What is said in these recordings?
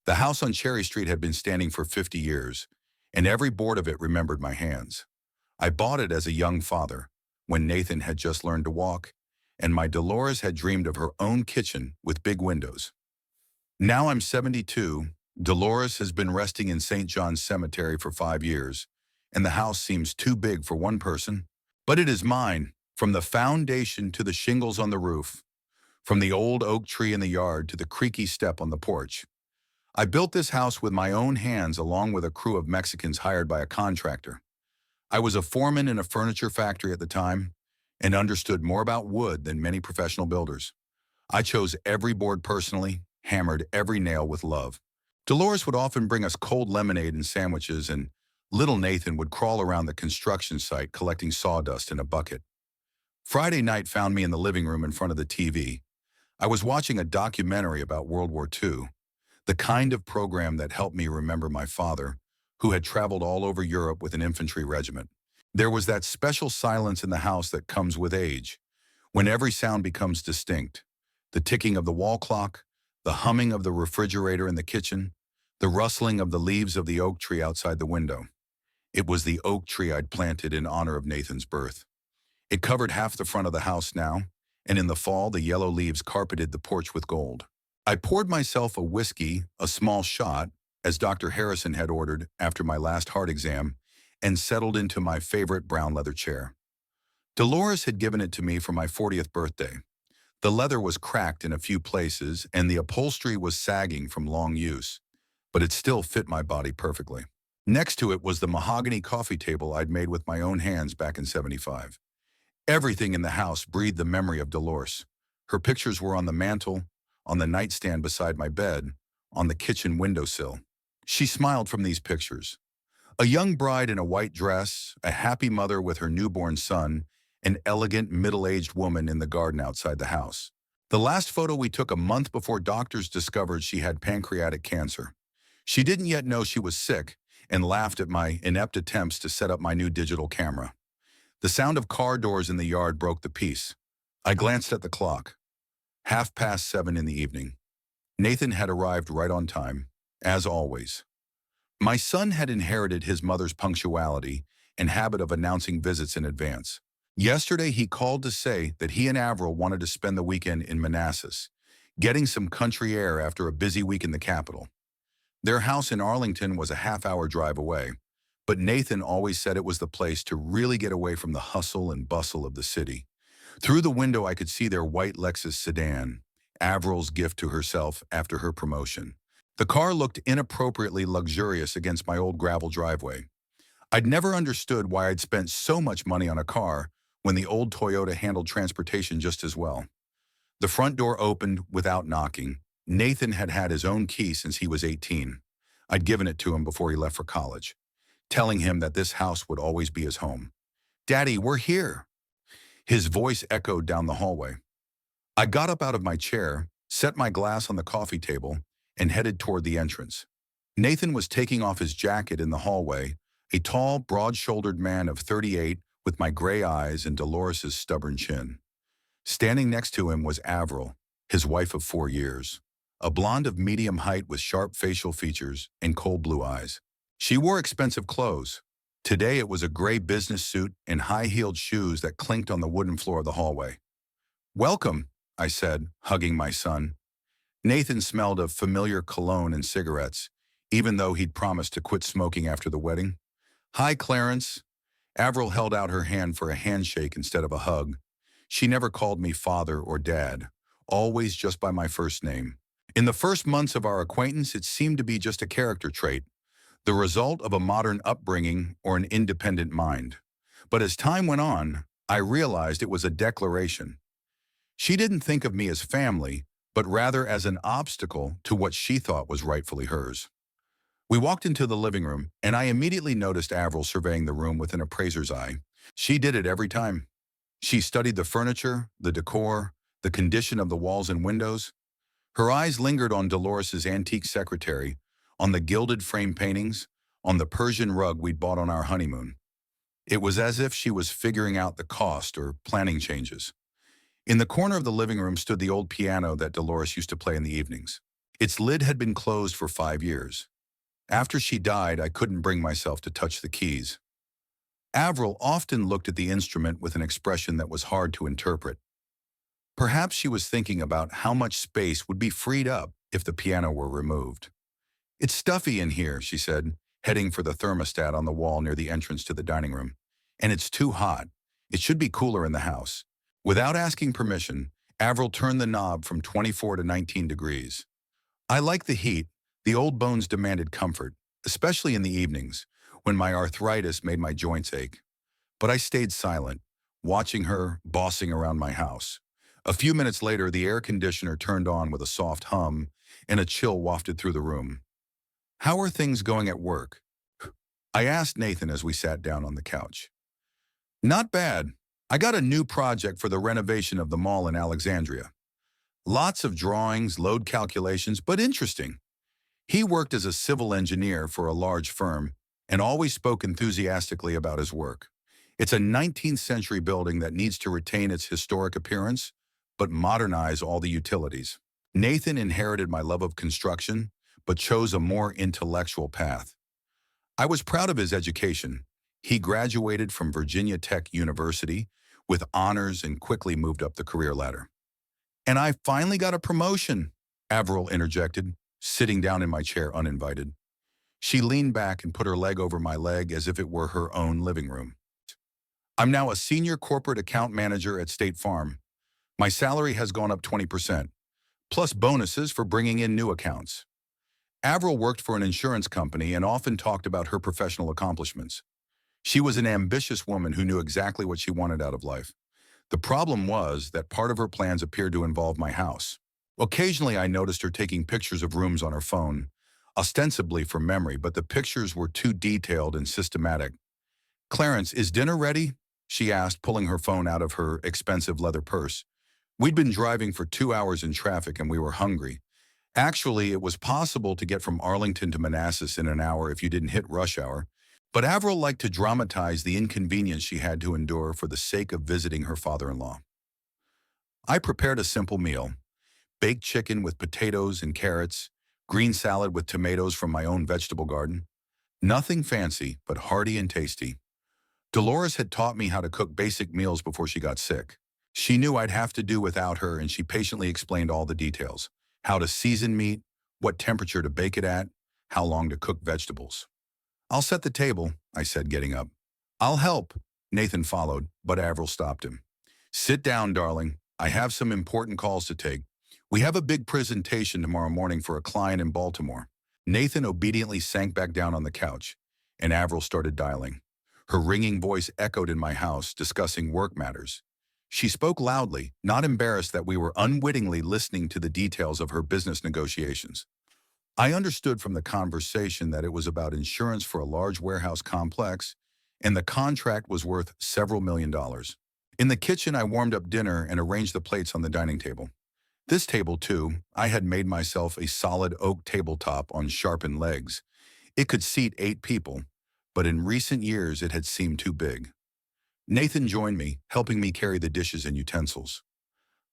The house on Cherry Street had been standing for 50 years, and every board of it remembered my hands. I bought it as a young father, when Nathan had just learned to walk, and my Dolores had dreamed of her own kitchen with big windows. Now I'm 72, Dolores has been resting in St. John's Cemetery for 5 years, and the house seems too big for one person. But it is mine, from the foundation to the shingles on the roof, from the old oak tree in the yard to the creaky step on the porch. I built this house with my own hands along with a crew of Mexicans hired by a contractor. I was a foreman in a furniture factory at the time and understood more about wood than many professional builders. I chose every board personally, hammered every nail with love. Dolores would often bring us cold lemonade and sandwiches, and little Nathan would crawl around the construction site collecting sawdust in a bucket. Friday night found me in the living room in front of the TV. I was watching a documentary about World War II, the kind of program that helped me remember my father, who had traveled all over Europe with an infantry regiment. There was that special silence in the house that comes with age, when every sound becomes distinct. The ticking of the wall clock, the humming of the refrigerator in the kitchen, the rustling of the leaves of the oak tree outside the window. It was the oak tree I'd planted in honor of Nathan's birth. It covered half the front of the house now, and in the fall the yellow leaves carpeted the porch with gold. I poured myself a whiskey, a small shot, as Dr. Harrison had ordered after my last heart exam, and settled into my favorite brown leather chair. Dolores had given it to me for my 40th birthday. The leather was cracked in a few places, and the upholstery was sagging from long use, but it still fit my body perfectly. Next to it was the mahogany coffee table I'd made with my own hands back in '75. Everything in the house breathed the memory of Dolores. Her pictures were on the mantel, on the nightstand beside my bed, on the kitchen windowsill. She smiled from these pictures. A young bride in a white dress, a happy mother with her newborn son, an elegant middle-aged woman in the garden outside the house. The last photo we took a month before doctors discovered she had pancreatic cancer. She didn't yet know she was sick and laughed at my inept attempts to set up my new digital camera. The sound of car doors in the yard broke the peace. I glanced at the clock. 7:30 in the evening. Nathan had arrived right on time, as always. My son had inherited his mother's punctuality and habit of announcing visits in advance. Yesterday he called to say that he and Avril wanted to spend the weekend in Manassas, getting some country air after a busy week in the capital. Their house in Arlington was a half-hour drive away, but Nathan always said it was the place to really get away from the hustle and bustle of the city. Through the window I could see their white Lexus sedan, Avril's gift to herself after her promotion. The car looked inappropriately luxurious against my old gravel driveway. I'd never understood why I'd spent so much money on a car when the old Toyota handled transportation just as well. The front door opened without knocking. Nathan had had his own key since he was 18. I'd given it to him before he left for college, telling him that this house would always be his home. "Daddy, we're here." His voice echoed down the hallway. I got up out of my chair, set my glass on the coffee table, and headed toward the entrance. Nathan was taking off his jacket in the hallway, a tall, broad-shouldered man of 38 with my gray eyes and Dolores's stubborn chin. Standing next to him was Avril, his wife of 4 years, a blonde of medium height with sharp facial features and cold blue eyes. She wore expensive clothes. Today it was a gray business suit and high-heeled shoes that clinked on the wooden floor of the hallway. "Welcome," I said, hugging my son. Nathan smelled of familiar cologne and cigarettes, even though he'd promised to quit smoking after the wedding. "Hi, Clarence." Avril held out her hand for a handshake instead of a hug. She never called me father or dad, always just by my first name. In the first months of our acquaintance, it seemed to be just a character trait, the result of a modern upbringing or an independent mind. But as time went on, I realized it was a declaration. She didn't think of me as family, but rather as an obstacle to what she thought was rightfully hers. We walked into the living room, and I immediately noticed Avril surveying the room with an appraiser's eye. She did it every time. She studied the furniture, the decor, the condition of the walls and windows. Her eyes lingered on Dolores's antique secretary, on the gilded frame paintings, on the Persian rug we'd bought on our honeymoon. It was as if she was figuring out the cost or planning changes. In the corner of the living room stood the old piano that Dolores used to play in the evenings. Its lid had been closed for 5 years. After she died, I couldn't bring myself to touch the keys. Avril often looked at the instrument with an expression that was hard to interpret. Perhaps she was thinking about how much space would be freed up if the piano were removed. "It's stuffy in here," she said, heading for the thermostat on the wall near the entrance to the dining room. "And it's too hot. It should be cooler in the house." Without asking permission, Avril turned the knob from 24 to 19 degrees. I liked the heat. The old bones demanded comfort, especially in the evenings, when my arthritis made my joints ache. But I stayed silent, watching her bossing around my house. A few minutes later, the air conditioner turned on with a soft hum, and a chill wafted through the room. "How are things going at work?" I asked Nathan as we sat down on the couch. "Not bad. I got a new project for the renovation of the mall in Alexandria. Lots of drawings, load calculations, but interesting." He worked as a civil engineer for a large firm and always spoke enthusiastically about his work. "It's a 19th century building that needs to retain its historic appearance, but modernize all the utilities." Nathan inherited my love of construction, but chose a more intellectual path. I was proud of his education. He graduated from Virginia Tech University with honors and quickly moved up the career ladder. "And I finally got a promotion," Avril interjected, sitting down in my chair uninvited. She leaned back and put her leg over my leg as if it were her own living room. "I'm now a senior corporate account manager at State Farm. My salary has gone up 20%, plus bonuses for bringing in new accounts." Avril worked for an insurance company and often talked about her professional accomplishments. She was an ambitious woman who knew exactly what she wanted out of life. The problem was that part of her plans appeared to involve my house. Occasionally, I noticed her taking pictures of rooms on her phone, ostensibly for memory, but the pictures were too detailed and systematic. "Clarence, is dinner ready?" she asked, pulling her phone out of her expensive leather purse. We'd been driving for 2 hours in traffic and we were hungry. Actually, it was possible to get from Arlington to Manassas in an hour if you didn't hit rush hour, but Avril liked to dramatize the inconvenience she had to endure for the sake of visiting her father-in-law. I prepared a simple meal: baked chicken with potatoes and carrots, green salad with tomatoes from my own vegetable garden. Nothing fancy, but hearty and tasty. Dolores had taught me how to cook basic meals before she got sick. She knew I'd have to do without her, and she patiently explained all the details: how to season meat, what temperature to bake it at, how long to cook vegetables. "I'll set the table," I said, getting up. "I'll help," Nathan followed, but Avril stopped him. "Sit down, darling. I have some important calls to take. We have a big presentation tomorrow morning for a client in Baltimore." Nathan obediently sank back down on the couch, and Avril started dialing. Her ringing voice echoed in my house, discussing work matters. She spoke loudly, not embarrassed that we were unwittingly listening to the details of her business negotiations. I understood from the conversation that it was about insurance for a large warehouse complex, and the contract was worth several $1,000,000. In the kitchen, I warmed up dinner and arranged the plates on the dining table. This table, too, I had made myself a solid oak tabletop on sharpened legs. It could seat 8 people, but in recent years it had seemed too big. Nathan joined me, helping me carry the dishes and utensils.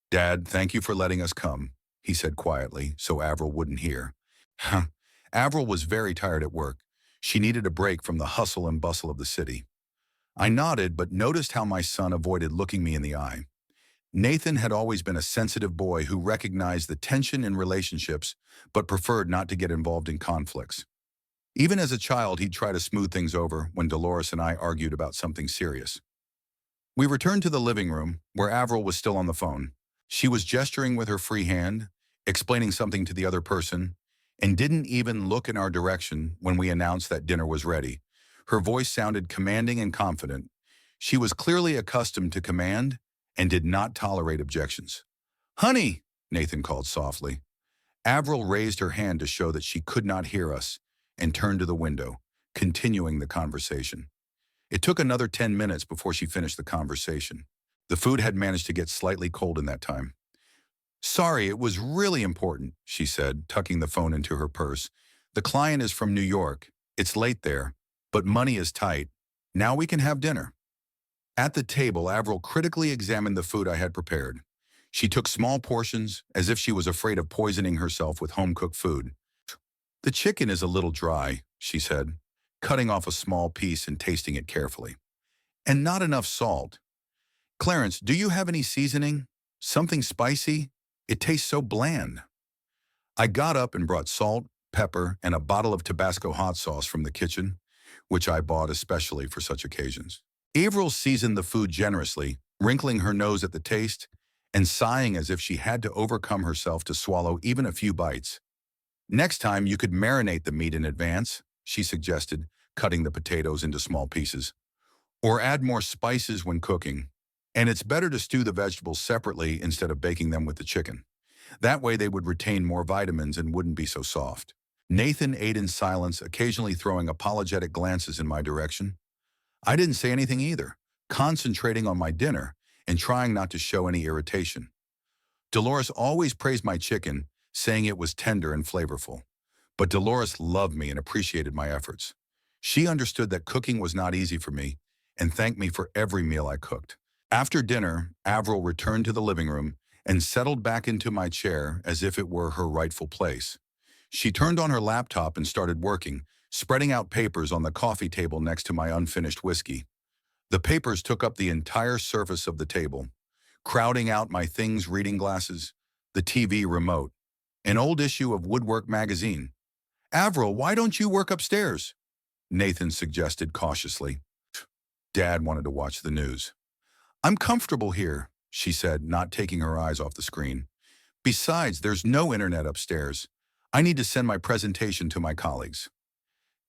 "Dad, thank you for letting us come," he said quietly, so Avril wouldn't hear. Avril was very tired at work. She needed a break from the hustle and bustle of the city. I nodded, but noticed how my son avoided looking me in the eye. Nathan had always been a sensitive boy who recognized the tension in relationships, but preferred not to get involved in conflicts. Even as a child, he'd try to smooth things over when Dolores and I argued about something serious. We returned to the living room, where Avril was still on the phone. She was gesturing with her free hand, explaining something to the other person, and didn't even look in our direction when we announced that dinner was ready. Her voice sounded commanding and confident. She was clearly accustomed to command and did not tolerate objections. "Honey," Nathan called softly. Avril raised her hand to show that she could not hear us and turned to the window, continuing the conversation. It took another 10 minutes before she finished the conversation. The food had managed to get slightly cold in that time. "Sorry, it was really important," she said, tucking the phone into her purse. "The client is from New York. It's late there, but money is tight. Now we can have dinner." At the table, Avril critically examined the food I had prepared. She took small portions, as if she was afraid of poisoning herself with home-cooked food. "The chicken is a little dry," she said, cutting off a small piece and tasting it carefully. "And not enough salt. Clarence, do you have any seasoning? Something spicy? It tastes so bland." I got up and brought salt, pepper, and a bottle of Tabasco hot sauce from the kitchen, which I bought especially for such occasions. Avril seasoned the food generously, wrinkling her nose at the taste and sighing as if she had to overcome herself to swallow even a few bites. "Next time you could marinate the meat in advance," she suggested, cutting the potatoes into small pieces. "Or add more spices when cooking. And it's better to stew the vegetables separately instead of baking them with the chicken. That way they would retain more vitamins and wouldn't be so soft." Nathan ate in silence, occasionally throwing apologetic glances in my direction. I didn't say anything either, concentrating on my dinner and trying not to show any irritation. Dolores always praised my chicken, saying it was tender and flavorful. But Dolores loved me and appreciated my efforts. She understood that cooking was not easy for me and thanked me for every meal I cooked. After dinner, Avril returned to the living room and settled back into my chair as if it were her rightful place. She turned on her laptop and started working, spreading out papers on the coffee table next to my unfinished whiskey. The papers took up the entire surface of the table, crowding out my things: reading glasses, the TV remote, an old issue of Woodwork magazine. "Avril, why don't you work upstairs?" Nathan suggested cautiously. Dad wanted to watch the news. "I'm comfortable here," she said, not taking her eyes off the screen. "Besides, there's no internet upstairs. I need to send my presentation to my colleagues."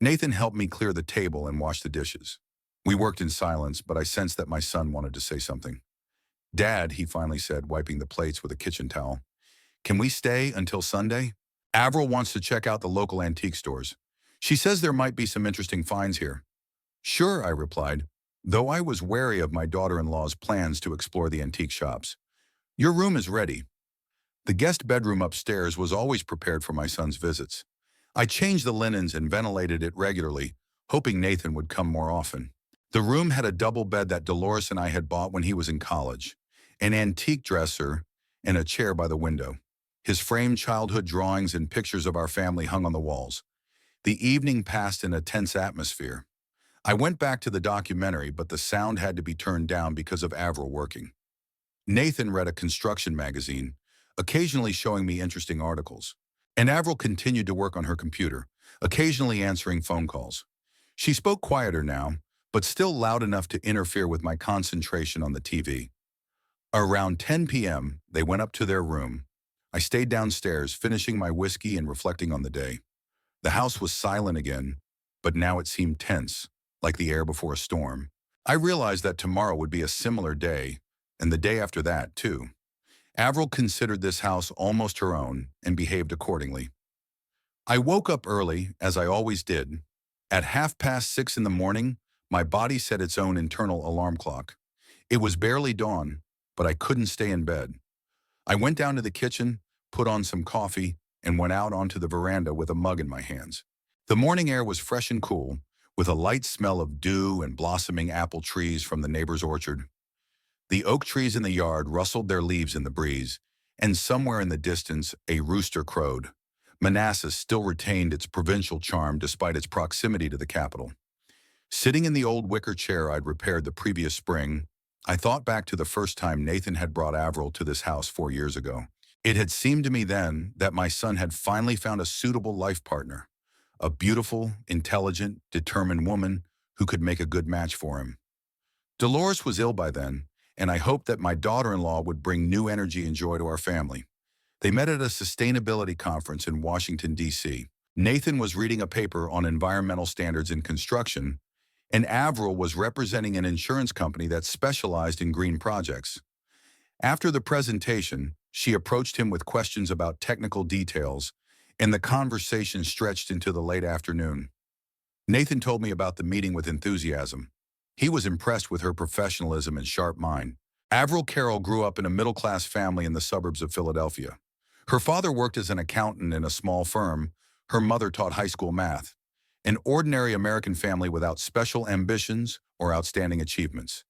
Nathan helped me clear the table and wash the dishes. We worked in silence, but I sensed that my son wanted to say something. "Dad," he finally said, wiping the plates with a kitchen towel, "can we stay until Sunday? Avril wants to check out the local antique stores. She says there might be some interesting finds here." "Sure," I replied, though I was wary of my daughter-in-law's plans to explore the antique shops. "Your room is ready." The guest bedroom upstairs was always prepared for my son's visits. I changed the linens and ventilated it regularly, hoping Nathan would come more often. The room had a double bed that Dolores and I had bought when he was in college, an antique dresser, and a chair by the window. His framed childhood drawings and pictures of our family hung on the walls. The evening passed in a tense atmosphere. I went back to the documentary, but the sound had to be turned down because of Avril working. Nathan read a construction magazine, occasionally showing me interesting articles. And Avril continued to work on her computer, occasionally answering phone calls. She spoke quieter now, but still loud enough to interfere with my concentration on the TV. Around 10 p.m., they went up to their room. I stayed downstairs, finishing my whiskey and reflecting on the day. The house was silent again, but now it seemed tense, like the air before a storm. I realized that tomorrow would be a similar day, and the day after that, too. Avril considered this house almost her own and behaved accordingly. I woke up early, as I always did. At 6:30 in the morning, my body set its own internal alarm clock. It was barely dawn, but I couldn't stay in bed. I went down to the kitchen, put on some coffee, and went out onto the veranda with a mug in my hands. The morning air was fresh and cool, with a light smell of dew and blossoming apple trees from the neighbor's orchard. The oak trees in the yard rustled their leaves in the breeze, and somewhere in the distance a rooster crowed. Manassas still retained its provincial charm despite its proximity to the capital. Sitting in the old wicker chair I'd repaired the previous spring, I thought back to the first time Nathan had brought Avril to this house 4 years ago. It had seemed to me then that my son had finally found a suitable life partner, a beautiful, intelligent, determined woman who could make a good match for him. Dolores was ill by then, and I hoped that my daughter-in-law would bring new energy and joy to our family. They met at a sustainability conference in Washington, D.C. Nathan was reading a paper on environmental standards in construction, and Avril was representing an insurance company that specialized in green projects. After the presentation, she approached him with questions about technical details, and the conversation stretched into the late afternoon. Nathan told me about the meeting with enthusiasm. He was impressed with her professionalism and sharp mind. Avril Carroll grew up in a middle-class family in the suburbs of Philadelphia. Her father worked as an accountant in a small firm. Her mother taught high school math. An ordinary American family without special ambitions or outstanding achievements.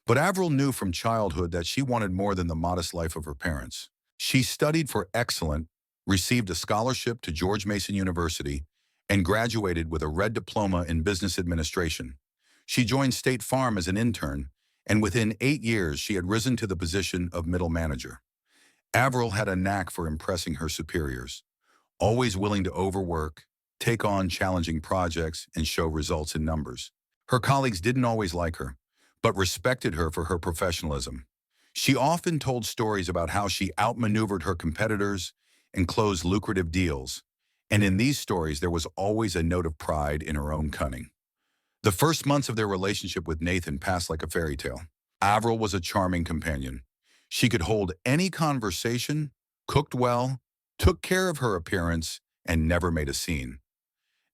But Avril knew from childhood that she wanted more than the modest life of her parents. She studied for excellent, received a scholarship to George Mason University, and graduated with a red diploma in business administration. She joined State Farm as an intern, and within 8 years she had risen to the position of middle manager. Avril had a knack for impressing her superiors, always willing to overwork, take on challenging projects, and show results in numbers. Her colleagues didn't always like her, but respected her for her professionalism. She often told stories about how she outmaneuvered her competitors and closed lucrative deals, and in these stories there was always a note of pride in her own cunning. The first months of their relationship with Nathan passed like a fairy tale. Avril was a charming companion. She could hold any conversation, cooked well, took care of her appearance, and never made a scene.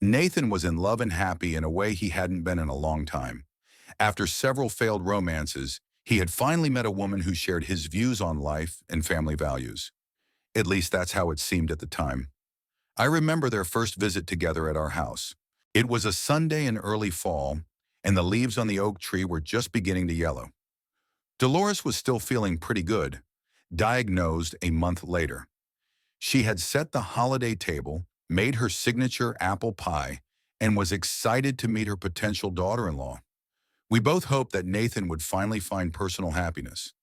Nathan was in love and happy in a way he hadn't been in a long time. After several failed romances, he had finally met a woman who shared his views on life and family values. At least that's how it seemed at the time. I remember their first visit together at our house. It was a Sunday in early fall, and the leaves on the oak tree were just beginning to yellow. Dolores was still feeling pretty good, diagnosed a month later. She had set the holiday table, made her signature apple pie, and was excited to meet her potential daughter-in-law. We both hoped that Nathan would finally find personal happiness.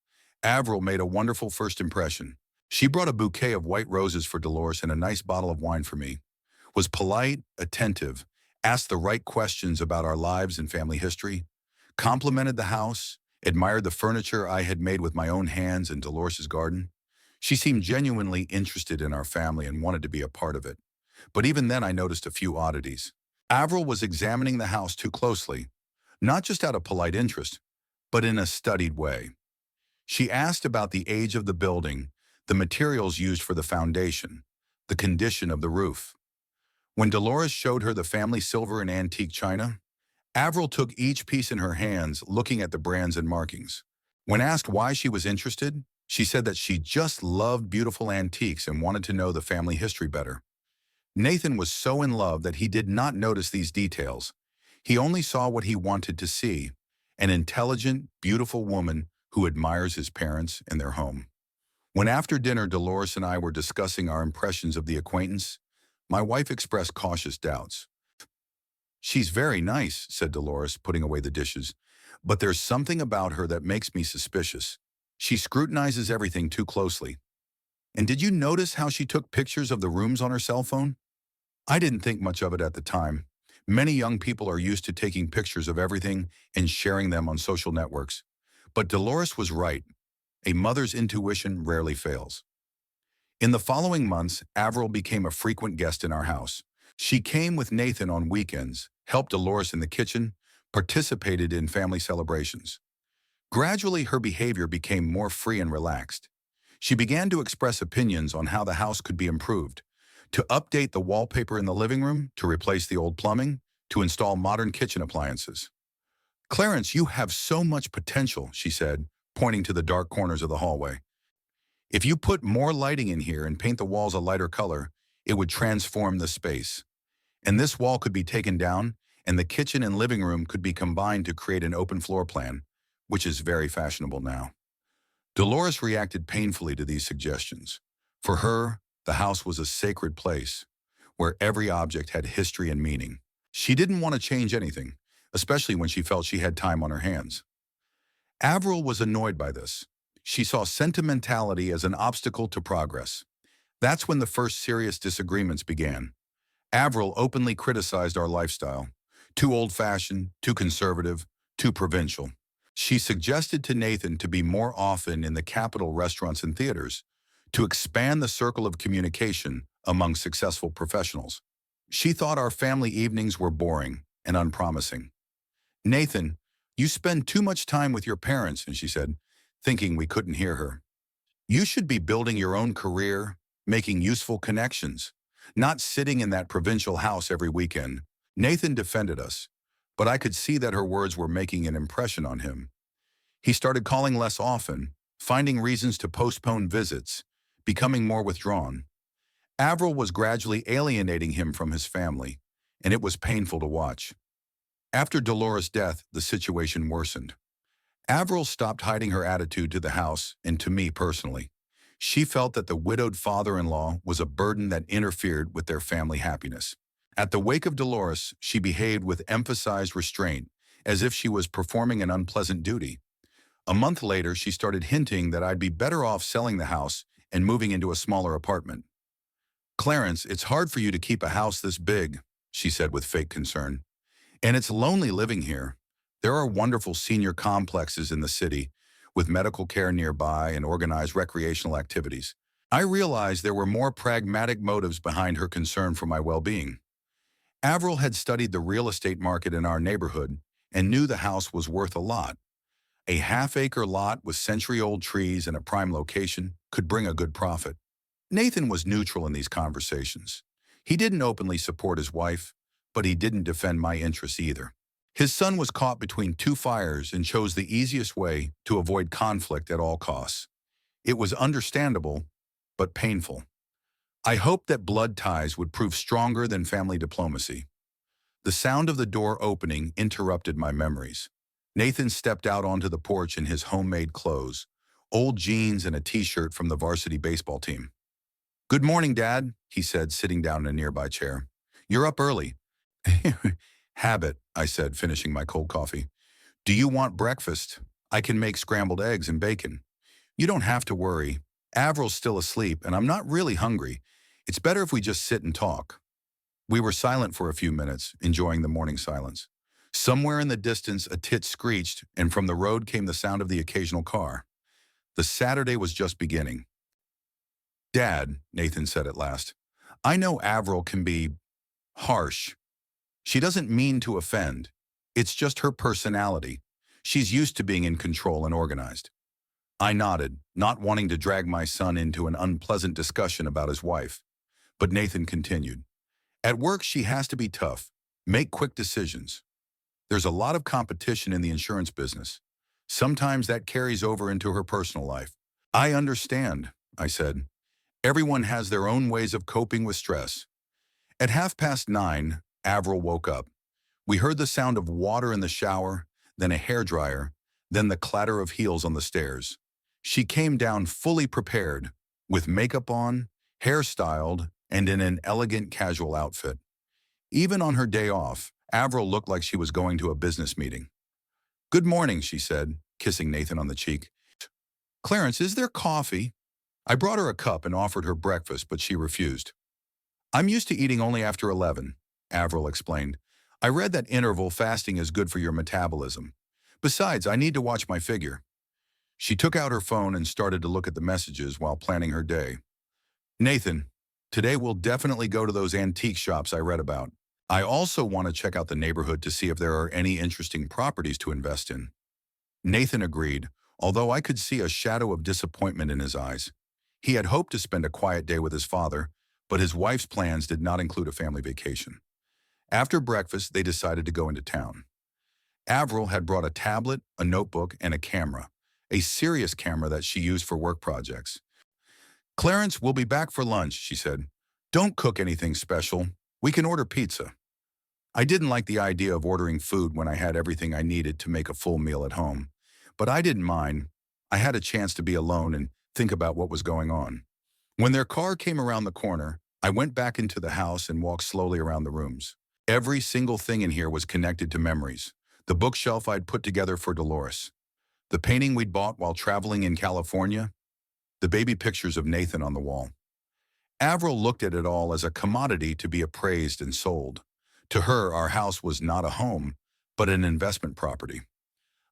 Avril made a wonderful first impression. She brought a bouquet of white roses for Dolores and a nice bottle of wine for me, was polite, attentive, asked the right questions about our lives and family history, complimented the house, admired the furniture I had made with my own hands in Dolores's garden. She seemed genuinely interested in our family and wanted to be a part of it. But even then I noticed a few oddities. Avril was examining the house too closely, not just out of polite interest, but in a studied way. She asked about the age of the building, the materials used for the foundation, the condition of the roof. When Dolores showed her the family silver and antique china, Avril took each piece in her hands, looking at the brands and markings. When asked why she was interested, she said that she just loved beautiful antiques and wanted to know the family history better. Nathan was so in love that he did not notice these details. He only saw what he wanted to see, an intelligent, beautiful woman who admires his parents and their home. When after dinner Dolores and I were discussing our impressions of the acquaintance, my wife expressed cautious doubts. "She's very nice," said Dolores, putting away the dishes, "but there's something about her that makes me suspicious. She scrutinizes everything too closely. And did you notice how she took pictures of the rooms on her cell phone?" I didn't think much of it at the time. Many young people are used to taking pictures of everything and sharing them on social networks. But Dolores was right. A mother's intuition rarely fails. In the following months, Avril became a frequent guest in our house. She came with Nathan on weekends, helped Dolores in the kitchen, participated in family celebrations. Gradually, her behavior became more free and relaxed. She began to express opinions on how the house could be improved, to update the wallpaper in the living room, to replace the old plumbing, to install modern kitchen appliances. "Clarence, you have so much potential," she said, pointing to the dark corners of the hallway. "If you put more lighting in here and paint the walls a lighter color, it would transform the space. And this wall could be taken down, and the kitchen and living room could be combined to create an open floor plan, which is very fashionable now." Dolores reacted painfully to these suggestions. For her, the house was a sacred place, where every object had history and meaning. She didn't want to change anything, especially when she felt she had time on her hands. Avril was annoyed by this. She saw sentimentality as an obstacle to progress. That's when the first serious disagreements began. Avril openly criticized our lifestyle. Too old-fashioned, too conservative, too provincial. She suggested to Nathan to be more often in the capital restaurants and theaters, to expand the circle of communication among successful professionals. She thought our family evenings were boring and unpromising. "Nathan, you spend too much time with your parents," and she said, thinking we couldn't hear her. "You should be building your own career, making useful connections, not sitting in that provincial house every weekend." Nathan defended us, but I could see that her words were making an impression on him. He started calling less often, finding reasons to postpone visits, becoming more withdrawn. Avril was gradually alienating him from his family, and it was painful to watch. After Dolores' death, the situation worsened. Avril stopped hiding her attitude to the house and to me personally. She felt that the widowed father-in-law was a burden that interfered with their family happiness. At the wake of Dolores, she behaved with emphasized restraint, as if she was performing an unpleasant duty. A month later, she started hinting that I'd be better off selling the house and moving into a smaller apartment. "Clarence, it's hard for you to keep a house this big," she said with fake concern. "And it's lonely living here. There are wonderful senior complexes in the city, with medical care nearby and organized recreational activities." I realized there were more pragmatic motives behind her concern for my well-being. Avril had studied the real estate market in our neighborhood and knew the house was worth a lot. A half-acre lot with century-old trees in a prime location could bring a good profit. Nathan was neutral in these conversations. He didn't openly support his wife, but he didn't defend my interests either. His son was caught between two fires and chose the easiest way to avoid conflict at all costs. It was understandable, but painful. I hoped that blood ties would prove stronger than family diplomacy. The sound of the door opening interrupted my memories. Nathan stepped out onto the porch in his homemade clothes, old jeans and a t-shirt from the varsity baseball team. "Good morning, Dad," he said, sitting down in a nearby chair. "You're up early." "Habit," I said, finishing my cold coffee. "Do you want breakfast? I can make scrambled eggs and bacon." "You don't have to worry. Avril's still asleep, and I'm not really hungry. It's better if we just sit and talk." We were silent for a few minutes, enjoying the morning silence. Somewhere in the distance, a tit screeched, and from the road came the sound of the occasional car. The Saturday was just beginning. "Dad," Nathan said at last, "I know Avril can be harsh. She doesn't mean to offend. It's just her personality. She's used to being in control and organized." I nodded, not wanting to drag my son into an unpleasant discussion about his wife. But Nathan continued. "At work, she has to be tough, make quick decisions. There's a lot of competition in the insurance business. Sometimes that carries over into her personal life." "I understand," I said. "Everyone has their own ways of coping with stress." At 9:30, Avril woke up. We heard the sound of water in the shower, then a hairdryer, then the clatter of heels on the stairs. She came down fully prepared, with makeup on, hair styled, and in an elegant casual outfit. Even on her day off, Avril looked like she was going to a business meeting. "Good morning," she said, kissing Nathan on the cheek. "Clarence, is there coffee?" I brought her a cup and offered her breakfast, but she refused. "I'm used to eating only after 11, Avril explained. "I read that interval fasting is good for your metabolism. Besides, I need to watch my figure." She took out her phone and started to look at the messages while planning her day. "Nathan, today we'll definitely go to those antique shops I read about. I also want to check out the neighborhood to see if there are any interesting properties to invest in." Nathan agreed, although I could see a shadow of disappointment in his eyes. He had hoped to spend a quiet day with his father, but his wife's plans did not include a family vacation. After breakfast, they decided to go into town. Avril had brought a tablet, a notebook, and a camera, a serious camera that she used for work projects. "Clarence, we'll be back for lunch," she said. "Don't cook anything special. We can order pizza." I didn't like the idea of ordering food when I had everything I needed to make a full meal at home, but I didn't mind. I had a chance to be alone and think about what was going on. When their car came around the corner, I went back into the house and walked slowly around the rooms. Every single thing in here was connected to memories. The bookshelf I'd put together for Dolores, the painting we'd bought while traveling in California, the baby pictures of Nathan on the wall. Avril looked at it all as a commodity to be appraised and sold. To her, our house was not a home, but an investment property.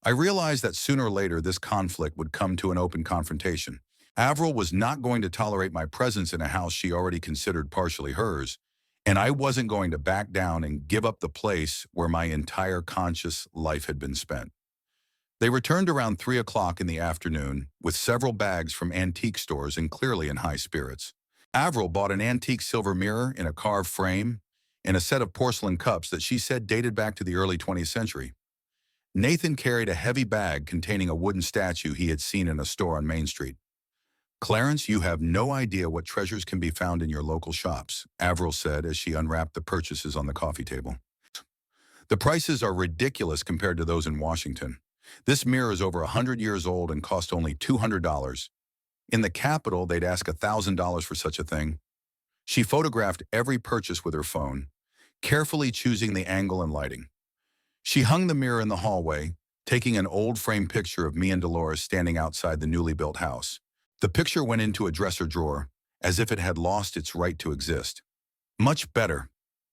I realized that sooner or later this conflict would come to an open confrontation. Avril was not going to tolerate my presence in a house she already considered partially hers, and I wasn't going to back down and give up the place where my entire conscious life had been spent. They returned around 3 o'clock in the afternoon with several bags from antique stores and clearly in high spirits. Avril bought an antique silver mirror in a carved frame and a set of porcelain cups that she said dated back to the early 20th century. Nathan carried a heavy bag containing a wooden statue he had seen in a store on Main Street. "Clarence, you have no idea what treasures can be found in your local shops," Avril said as she unwrapped the purchases on the coffee table. "The prices are ridiculous compared to those in Washington. This mirror is over 100 years old and cost only $200. In the capital, they'd ask $1,000 for such a thing. She photographed every purchase with her phone, carefully choosing the angle and lighting. She hung the mirror in the hallway, taking an old frame picture of me and Dolores standing outside the newly built house. The picture went into a dresser drawer, as if it had lost its right to exist. Much better,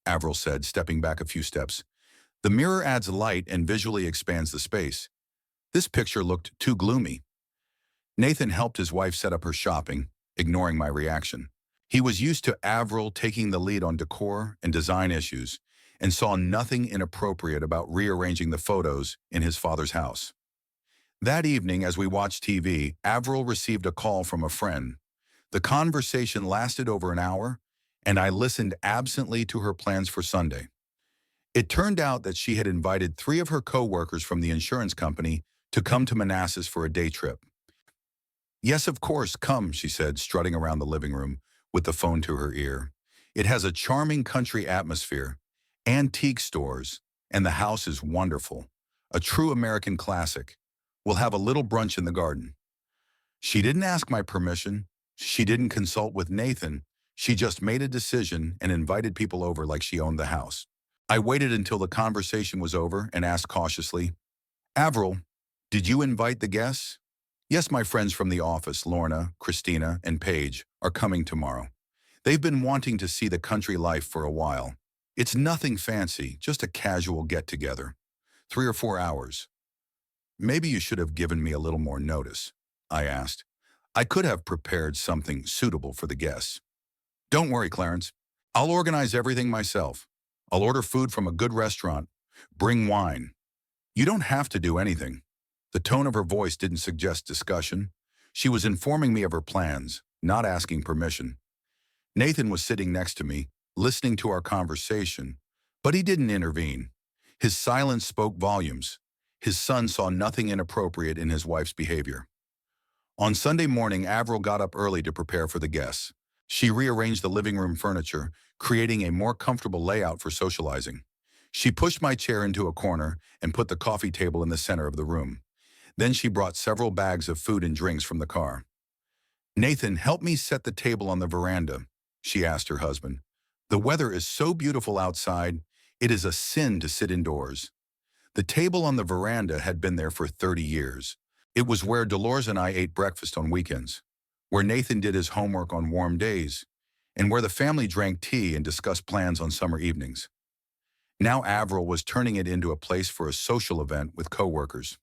Avril said, stepping back a few steps. The mirror adds light and visually expands the space. This picture looked too gloomy. Nathan helped his wife set up her shopping, ignoring my reaction. He was used to Avril taking the lead on decor and design issues, and saw nothing inappropriate about rearranging the photos in his father's house. That evening, as we watched TV, Avril received a call from a friend. The conversation lasted over an hour, and I listened absently to her plans for Sunday. It turned out that she had invited 3 of her co-workers from the insurance company to come to Manassas for a day trip. Yes, of course, come, she said, strutting around the living room with the phone to her ear. It has a charming country atmosphere, antique stores, and the house is wonderful. A true American classic. We'll have a little brunch in the garden. She didn't ask my permission. She didn't consult with Nathan. She just made a decision and invited people over like she owned the house. I waited until the conversation was over and asked cautiously, Avril, did you invite the guests? Yes, my friends from the office, Lorna, Christina, and Paige, are coming tomorrow. They've been wanting to see the country life for a while. It's nothing fancy, just a casual get-together. 3 or 4 hours. Maybe you should have given me a little more notice, I asked. I could have prepared something suitable for the guests. Don't worry, Clarence. I'll organize everything myself. I'll order food from a good restaurant. Bring wine. You don't have to do anything. The tone of her voice didn't suggest discussion. She was informing me of her plans, not asking permission. Nathan was sitting next to me, listening to our conversation, but he didn't intervene. His silence spoke volumes. His son saw nothing inappropriate in his wife's behavior. On Sunday morning, Avril got up early to prepare for the guests. She rearranged the living room furniture, creating a more comfortable layout for socializing. She pushed my chair into a corner and put the coffee table in the center of the room. Then she brought several bags of food and drinks from the car. Nathan, help me set the table on the veranda, she asked her husband. The weather is so beautiful outside, it is a sin to sit indoors. The table on the veranda had been there for 30 years. It was where Dolores and I ate breakfast on weekends, where Nathan did his homework on warm days, and where the family drank tea and discussed plans on summer evenings. Now Avril was turning it into a place for a social event with coworkers.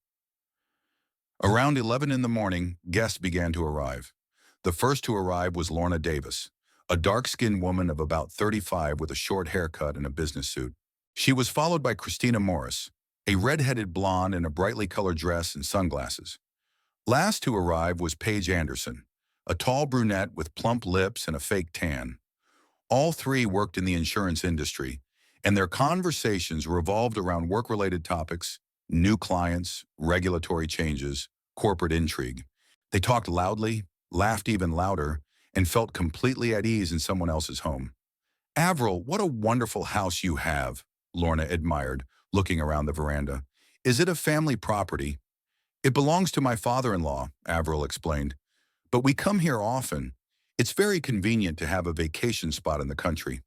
Around 11 in the morning, guests began to arrive. The first to arrive was Lorna Davis, a dark-skinned woman of about 35 with a short haircut and a business suit. She was followed by Christina Morris, a red-headed blonde in a brightly colored dress and sunglasses. Last to arrive was Paige Anderson, a tall brunette with plump lips and a fake tan. All 3 worked in the insurance industry, and their conversations revolved around work-related topics, new clients, regulatory changes, corporate intrigue. They talked loudly, laughed even louder, and felt completely at ease in someone else's home. Avril, what a wonderful house you have, Lorna admired, looking around the veranda. Is it a family property? It belongs to my father-in-law, Avril explained. But we come here often. It's very convenient to have a vacation spot in the country.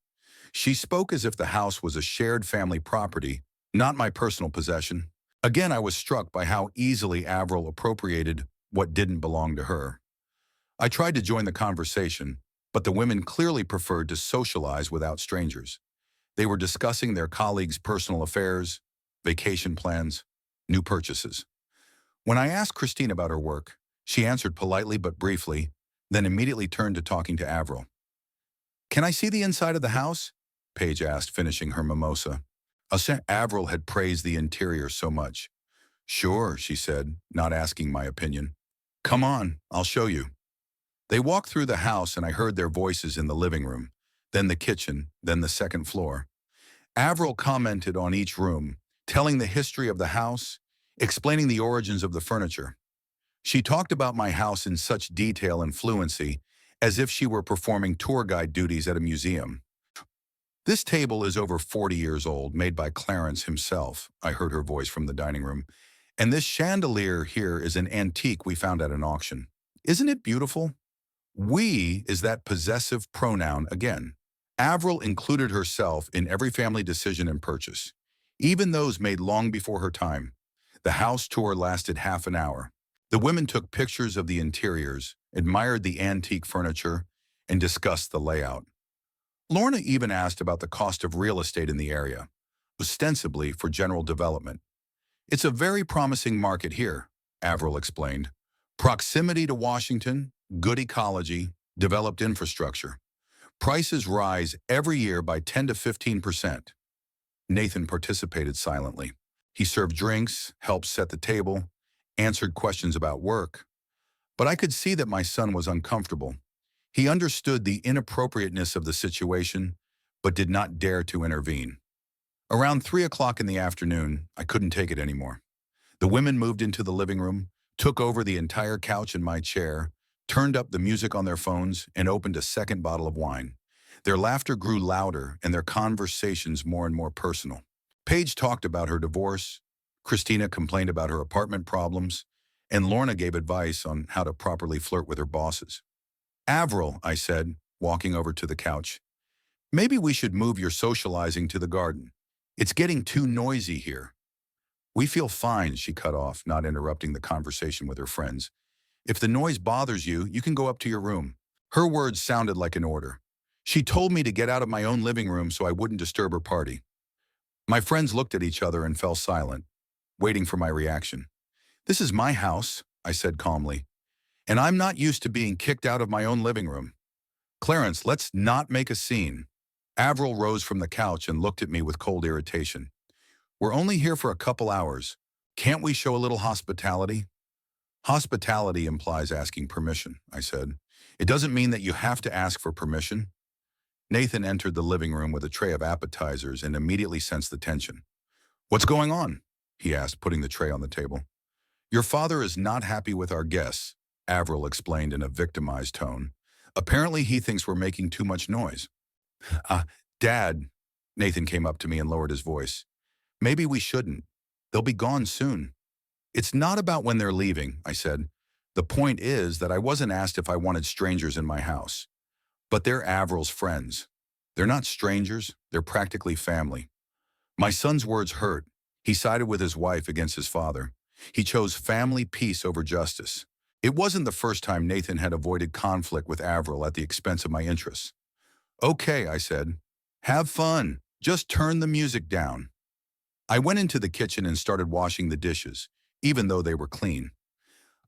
She spoke as if the house was a shared family property, not my personal possession. Again, I was struck by how easily Avril appropriated what didn't belong to her. I tried to join the conversation, but the women clearly preferred to socialize without strangers. They were discussing their colleagues' personal affairs, vacation plans, new purchases. When I asked Christine about her work, she answered politely but briefly, then immediately turned to talking to Avril. Can I see the inside of the house? Paige asked, finishing her mimosa. Avril had praised the interior so much. Sure, she said, not asking my opinion. Come on, I'll show you. They walked through the house and I heard their voices in the living room, then the kitchen, then the second floor. Avril commented on each room, telling the history of the house, explaining the origins of the furniture. She talked about my house in such detail and fluency, as if she were performing tour guide duties at a museum. This table is over 40 years old, made by Clarence himself, I heard her voice from the dining room. And this chandelier here is an antique we found at an auction. Isn't it beautiful? We is that possessive pronoun again. Avril included herself in every family decision and purchase, even those made long before her time. The house tour lasted half an hour. The women took pictures of the interiors, admired the antique furniture, and discussed the layout. Lorna even asked about the cost of real estate in the area, ostensibly for general development. It's a very promising market here, Avril explained. Proximity to Washington, good ecology, developed infrastructure. Prices rise every year by 10 to 15%. Nathan participated silently. He served drinks, helped set the table, answered questions about work. But I could see that my son was uncomfortable. He understood the inappropriateness of the situation, but did not dare to intervene. Around 3 o'clock in the afternoon, I couldn't take it anymore. The women moved into the living room, took over the entire couch and my chair, turned up the music on their phones, and opened a second bottle of wine. Their laughter grew louder and their conversations more and more personal. Paige talked about her divorce, Christina complained about her apartment problems, and Lorna gave advice on how to properly flirt with her bosses. Avril, I said, walking over to the couch, maybe we should move your socializing to the garden. It's getting too noisy here. We feel fine, she cut off, not interrupting the conversation with her friends. If the noise bothers you, you can go up to your room. Her words sounded like an order. She told me to get out of my own living room so I wouldn't disturb her party. My friends looked at each other and fell silent, waiting for my reaction. This is my house, I said calmly, and I'm not used to being kicked out of my own living room. Clarence, let's not make a scene. Avril rose from the couch and looked at me with cold irritation. We're only here for a couple hours. Can't we show a little hospitality? Hospitality implies asking permission, I said. It doesn't mean that you have to ask for permission. Nathan entered the living room with a tray of appetizers and immediately sensed the tension. What's going on? He asked, putting the tray on the table. Your father is not happy with our guests, Avril explained in a victimized tone. Apparently he thinks we're making too much noise. Dad, Nathan came up to me and lowered his voice. Maybe we shouldn't. They'll be gone soon. It's not about when they're leaving, I said. The point is that I wasn't asked if I wanted strangers in my house. But they're Avril's friends. They're not strangers, they're practically family. My son's words hurt. He sided with his wife against his father. He chose family peace over justice. It wasn't the first time Nathan had avoided conflict with Avril at the expense of my interests. Okay, I said. Have fun. Just turn the music down. I went into the kitchen and started washing the dishes, even though they were clean.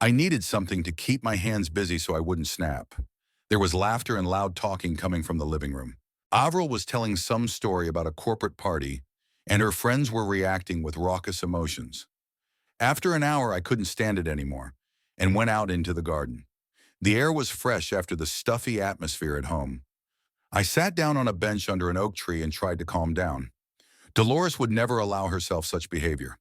I needed something to keep my hands busy so I wouldn't snap. There was laughter and loud talking coming from the living room. Avril was telling some story about a corporate party, and her friends were reacting with raucous emotions. After an hour, I couldn't stand it anymore, and went out into the garden. The air was fresh after the stuffy atmosphere at home. I sat down on a bench under an oak tree and tried to calm down. Dolores would never allow herself such behavior.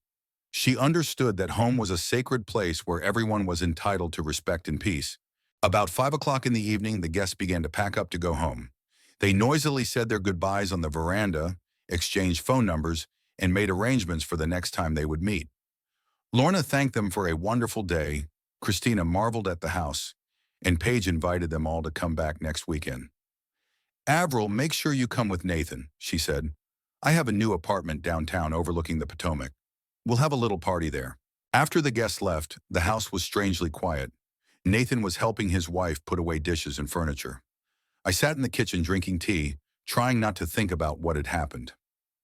She understood that home was a sacred place where everyone was entitled to respect and peace. About 5 o'clock in the evening, the guests began to pack up to go home. They noisily said their goodbyes on the veranda, exchanged phone numbers, and made arrangements for the next time they would meet. Lorna thanked them for a wonderful day, Christina marveled at the house, and Paige invited them all to come back next weekend. Avril, make sure you come with Nathan, she said. I have a new apartment downtown overlooking the Potomac. We'll have a little party there. After the guests left, the house was strangely quiet. Nathan was helping his wife put away dishes and furniture. I sat in the kitchen drinking tea, trying not to think about what had happened.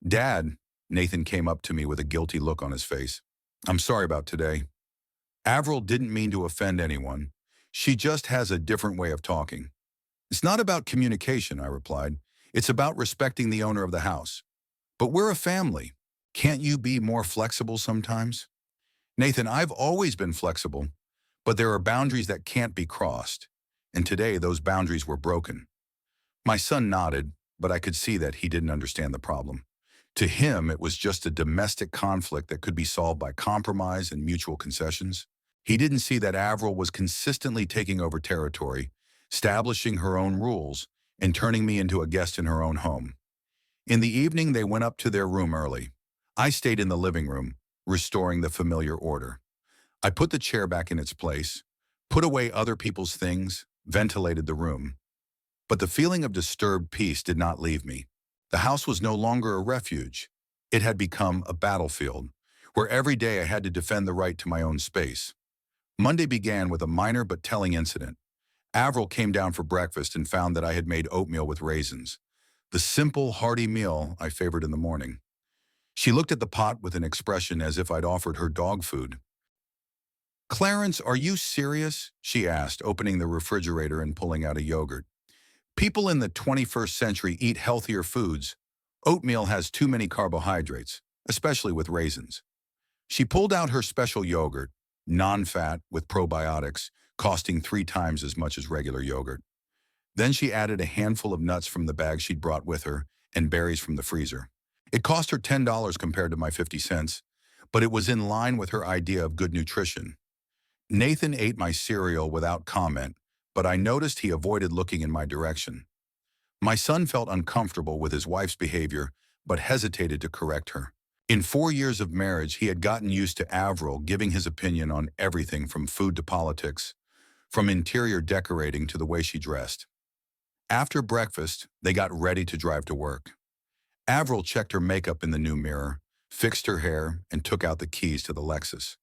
Dad, Nathan came up to me with a guilty look on his face. I'm sorry about today. Avril didn't mean to offend anyone. She just has a different way of talking. It's not about communication, I replied. It's about respecting the owner of the house. But we're a family. Can't you be more flexible sometimes? Nathan, I've always been flexible, but there are boundaries that can't be crossed. And today, those boundaries were broken. My son nodded, but I could see that he didn't understand the problem. To him, it was just a domestic conflict that could be solved by compromise and mutual concessions. He didn't see that Avril was consistently taking over territory, establishing her own rules, and turning me into a guest in her own home. In the evening, they went up to their room early. I stayed in the living room, restoring the familiar order. I put the chair back in its place, put away other people's things, ventilated the room. But the feeling of disturbed peace did not leave me. The house was no longer a refuge. It had become a battlefield, where every day I had to defend the right to my own space. Monday began with a minor but telling incident. Avril came down for breakfast and found that I had made oatmeal with raisins, the simple, hearty meal I favored in the morning. She looked at the pot with an expression as if I'd offered her dog food. "Clarence, are you serious?" she asked, opening the refrigerator and pulling out a yogurt. "People in the 21st century eat healthier foods. Oatmeal has too many carbohydrates, especially with raisins." She pulled out her special yogurt, non-fat with probiotics, costing 3 times as much as regular yogurt. Then she added a handful of nuts from the bag she'd brought with her and berries from the freezer. It cost her $10 compared to my 50 cents, but it was in line with her idea of good nutrition. Nathan ate my cereal without comment, but I noticed he avoided looking in my direction. My son felt uncomfortable with his wife's behavior, but hesitated to correct her. In 4 years of marriage, he had gotten used to Avril giving his opinion on everything from food to politics, from interior decorating to the way she dressed. After breakfast, they got ready to drive to work. Avril checked her makeup in the new mirror, fixed her hair, and took out the keys to the Lexus.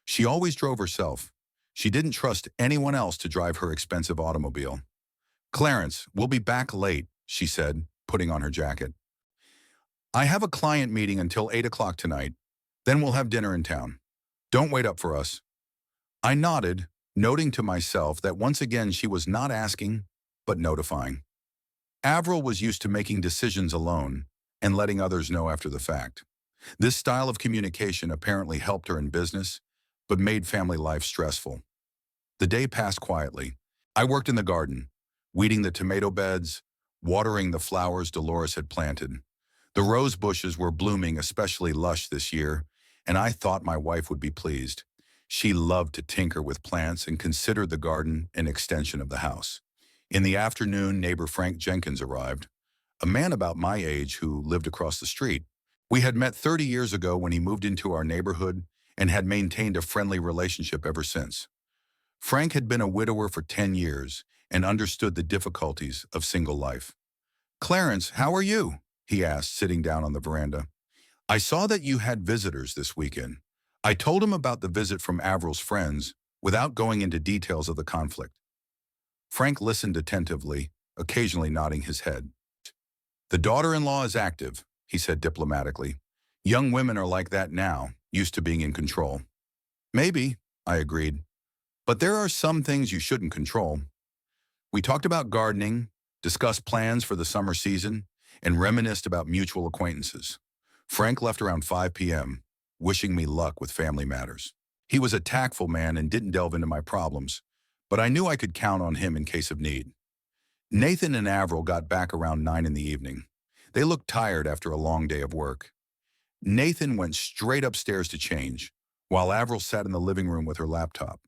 She always drove herself. She didn't trust anyone else to drive her expensive automobile. "Clarence, we'll be back late," she said, putting on her jacket. "I have a client meeting until 8 o'clock tonight. Then we'll have dinner in town. Don't wait up for us." I nodded, noting to myself that once again she was not asking, but notifying. Avril was used to making decisions alone and letting others know after the fact. This style of communication apparently helped her in business, but made family life stressful. The day passed quietly. I worked in the garden, weeding the tomato beds, watering the flowers Dolores had planted. The rose bushes were blooming especially lush this year, and I thought my wife would be pleased. She loved to tinker with plants and considered the garden an extension of the house. In the afternoon, neighbor Frank Jenkins arrived, a man about my age who lived across the street. We had met 30 years ago when he moved into our neighborhood and had maintained a friendly relationship ever since. Frank had been a widower for 10 years and understood the difficulties of single life. "Clarence, how are you?" he asked, sitting down on the veranda. "I saw that you had visitors this weekend." I told him about the visit from Avril's friends without going into details of the conflict. Frank listened attentively, occasionally nodding his head. "The daughter-in-law is active," he said diplomatically. "Young women are like that now, used to being in control." "Maybe," I agreed. "But there are some things you shouldn't control." We talked about gardening, discussed plans for the summer season, and reminisced about mutual acquaintances. Frank left around 5 p.m., wishing me luck with family matters. He was a tactful man and didn't delve into my problems, but I knew I could count on him in case of need. Nathan and Avril got back around 9 in the evening. They looked tired after a long day of work. Nathan went straight upstairs to change, while Avril sat in the living room with her laptop.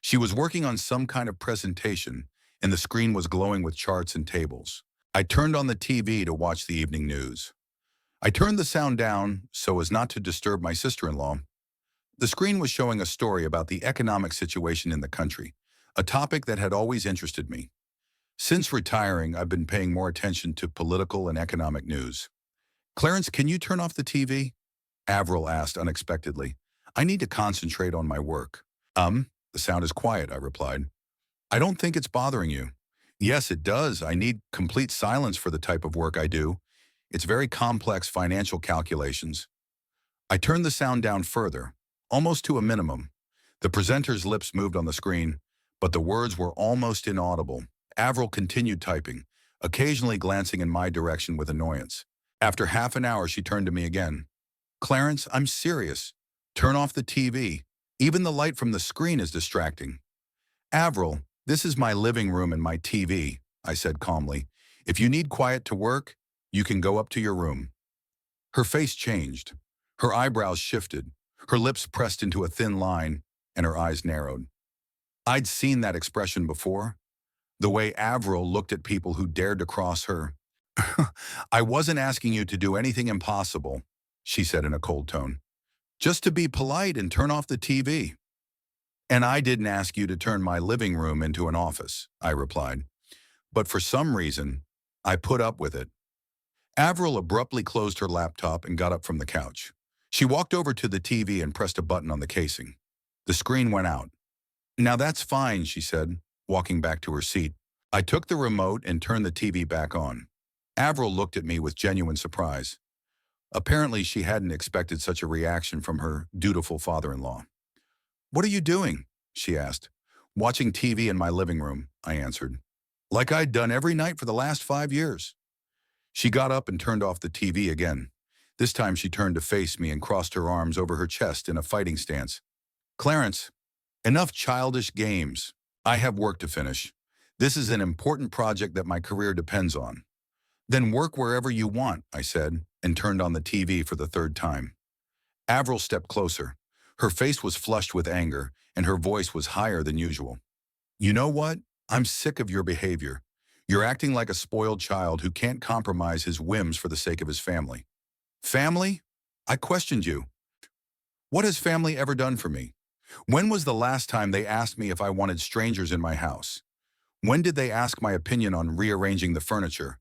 She was working on some kind of presentation, and the screen was glowing with charts and tables. I turned on the TV to watch the evening news. I turned the sound down so as not to disturb my sister-in-law. The screen was showing a story about the economic situation in the country, a topic that had always interested me. Since retiring, I've been paying more attention to political and economic news. "Clarence, can you turn off the TV?" Avril asked unexpectedly. "I need to concentrate on my work." The sound is quiet," I replied. "I don't think it's bothering you." "Yes, it does. I need complete silence for the type of work I do. It's very complex financial calculations." I turned the sound down further, almost to a minimum. The presenter's lips moved on the screen, but the words were almost inaudible. Avril continued typing, occasionally glancing in my direction with annoyance. After half an hour, she turned to me again. "Clarence, I'm serious. Turn off the TV. Even the light from the screen is distracting." "Avril, this is my living room and my TV," I said calmly. "If you need quiet to work, you can go up to your room." Her face changed. Her eyebrows shifted. Her lips pressed into a thin line, and her eyes narrowed. I'd seen that expression before. The way Avril looked at people who dared to cross her. "I wasn't asking you to do anything impossible," she said in a cold tone. Just to be polite and turn off the TV. And I didn't ask you to turn my living room into an office, I replied. But for some reason, I put up with it. Avril abruptly closed her laptop and got up from the couch. She walked over to the TV and pressed a button on the casing. The screen went out. Now that's fine, she said, walking back to her seat. I took the remote and turned the TV back on. Avril looked at me with genuine surprise. Apparently, she hadn't expected such a reaction from her dutiful father-in-law. What are you doing? She asked. Watching TV in my living room, I answered. Like I'd done every night for the last 5 years. She got up and turned off the TV again. This time she turned to face me and crossed her arms over her chest in a fighting stance. Clarence, enough childish games. I have work to finish. This is an important project that my career depends on. Then work wherever you want, I said, and turned on the TV for the third time. Avril stepped closer. Her face was flushed with anger, and her voice was higher than usual. You know what? I'm sick of your behavior. You're acting like a spoiled child who can't compromise his whims for the sake of his family. Family? I questioned you. What has family ever done for me? When was the last time they asked me if I wanted strangers in my house? When did they ask my opinion on rearranging the furniture?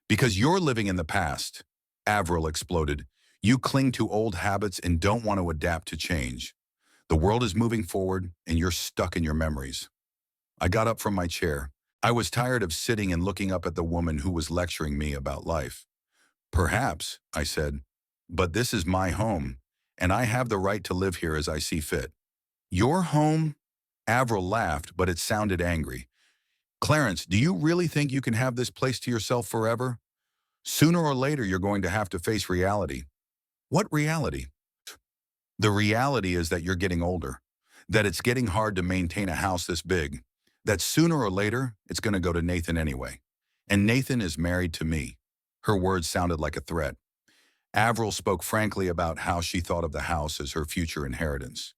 Because you're living in the past, Avril exploded. You cling to old habits and don't want to adapt to change. The world is moving forward and you're stuck in your memories. I got up from my chair. I was tired of sitting and looking up at the woman who was lecturing me about life. Perhaps, I said, but this is my home, and I have the right to live here as I see fit. Your home? Avril laughed, but it sounded angry. Clarence, do you really think you can have this place to yourself forever? Sooner or later, you're going to have to face reality. What reality? The reality is that you're getting older, that it's getting hard to maintain a house this big, that sooner or later, it's going to go to Nathan anyway. And Nathan is married to me. Her words sounded like a threat. Avril spoke frankly about how she thought of the house as her future inheritance.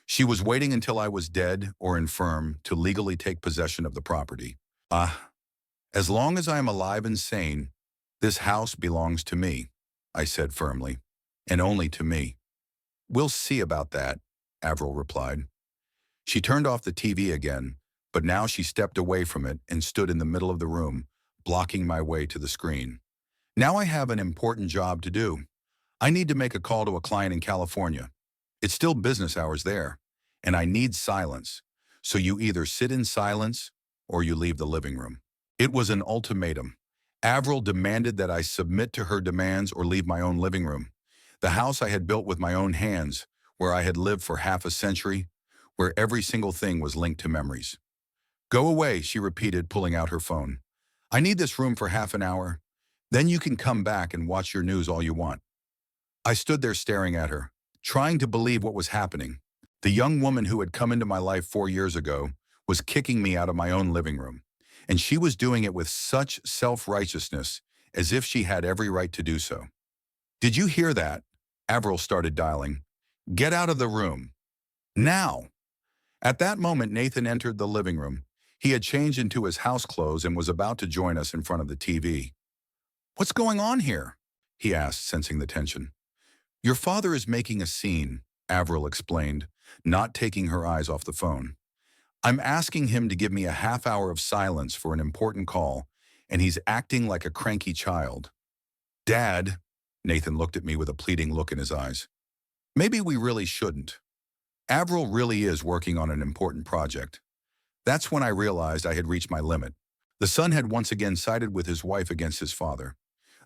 She was waiting until I was dead or infirm to legally take possession of the property. As long as I am alive and sane, this house belongs to me, I said firmly, and only to me. We'll see about that, Avril replied. She turned off the TV again, but now she stepped away from it and stood in the middle of the room, blocking my way to the screen. Now I have an important job to do. I need to make a call to a client in California. It's still business hours there, and I need silence. So you either sit in silence or you leave the living room. It was an ultimatum. Avril demanded that I submit to her demands or leave my own living room. The house I had built with my own hands, where I had lived for half a century, where every single thing was linked to memories. Go away, she repeated, pulling out her phone. I need this room for half an hour. Then you can come back and watch your news all you want. I stood there staring at her, trying to believe what was happening. The young woman who had come into my life 4 years ago was kicking me out of my own living room, and she was doing it with such self-righteousness, as if she had every right to do so. Did you hear that? Avril started dialing. Get out of the room. Now. At that moment, Nathan entered the living room. He had changed into his house clothes and was about to join us in front of the TV. What's going on here? He asked, sensing the tension. Your father is making a scene, Avril explained, not taking her eyes off the phone. I'm asking him to give me a half hour of silence for an important call, and he's acting like a cranky child. Dad, Nathan looked at me with a pleading look in his eyes. Maybe we really shouldn't. Avril really is working on an important project. That's when I realized I had reached my limit. The son had once again sided with his wife against his father.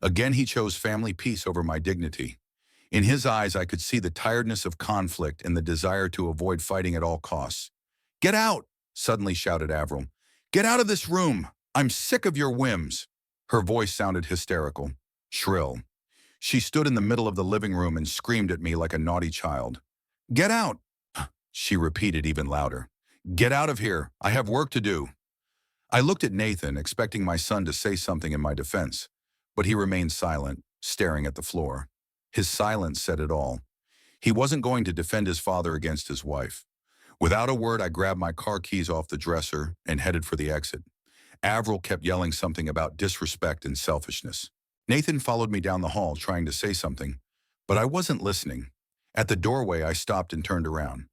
Again, he chose family peace over my dignity. In his eyes, I could see the tiredness of conflict and the desire to avoid fighting at all costs. Get out, suddenly shouted Avril. Get out of this room. I'm sick of your whims. Her voice sounded hysterical, shrill. She stood in the middle of the living room and screamed at me like a naughty child. Get out, she repeated even louder. Get out of here. I have work to do. I looked at Nathan, expecting my son to say something in my defense, but he remained silent, staring at the floor. His silence said it all. He wasn't going to defend his father against his wife. Without a word, I grabbed my car keys off the dresser and headed for the exit. Avril kept yelling something about disrespect and selfishness. Nathan followed me down the hall, trying to say something, but I wasn't listening. At the doorway, I stopped and turned around.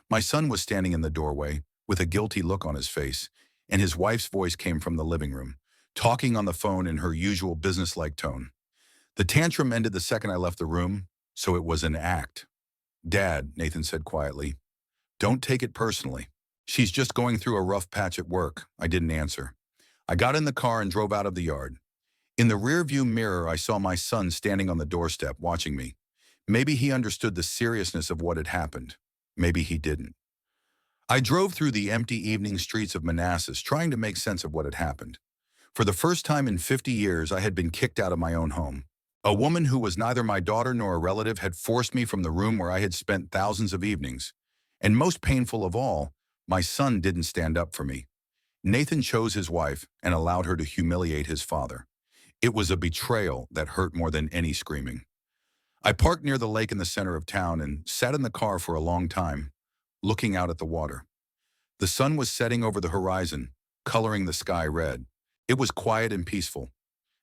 My son was standing in the doorway with a guilty look on his face, and his wife's voice came from the living room, talking on the phone in her usual businesslike tone. The tantrum ended the second I left the room, so it was an act. "Dad," Nathan said quietly, "don't take it personally. She's just going through a rough patch at work." I didn't answer. I got in the car and drove out of the yard. In the rearview mirror, I saw my son standing on the doorstep watching me. Maybe he understood the seriousness of what had happened. Maybe he didn't. I drove through the empty evening streets of Manassas, trying to make sense of what had happened. For the first time in 50 years, I had been kicked out of my own home. A woman who was neither my daughter nor a relative had forced me from the room where I had spent thousands of evenings. And most painful of all, my son didn't stand up for me. Nathan chose his wife and allowed her to humiliate his father. It was a betrayal that hurt more than any screaming. I parked near the lake in the center of town and sat in the car for a long time, looking out at the water. The sun was setting over the horizon, coloring the sky red. It was quiet and peaceful,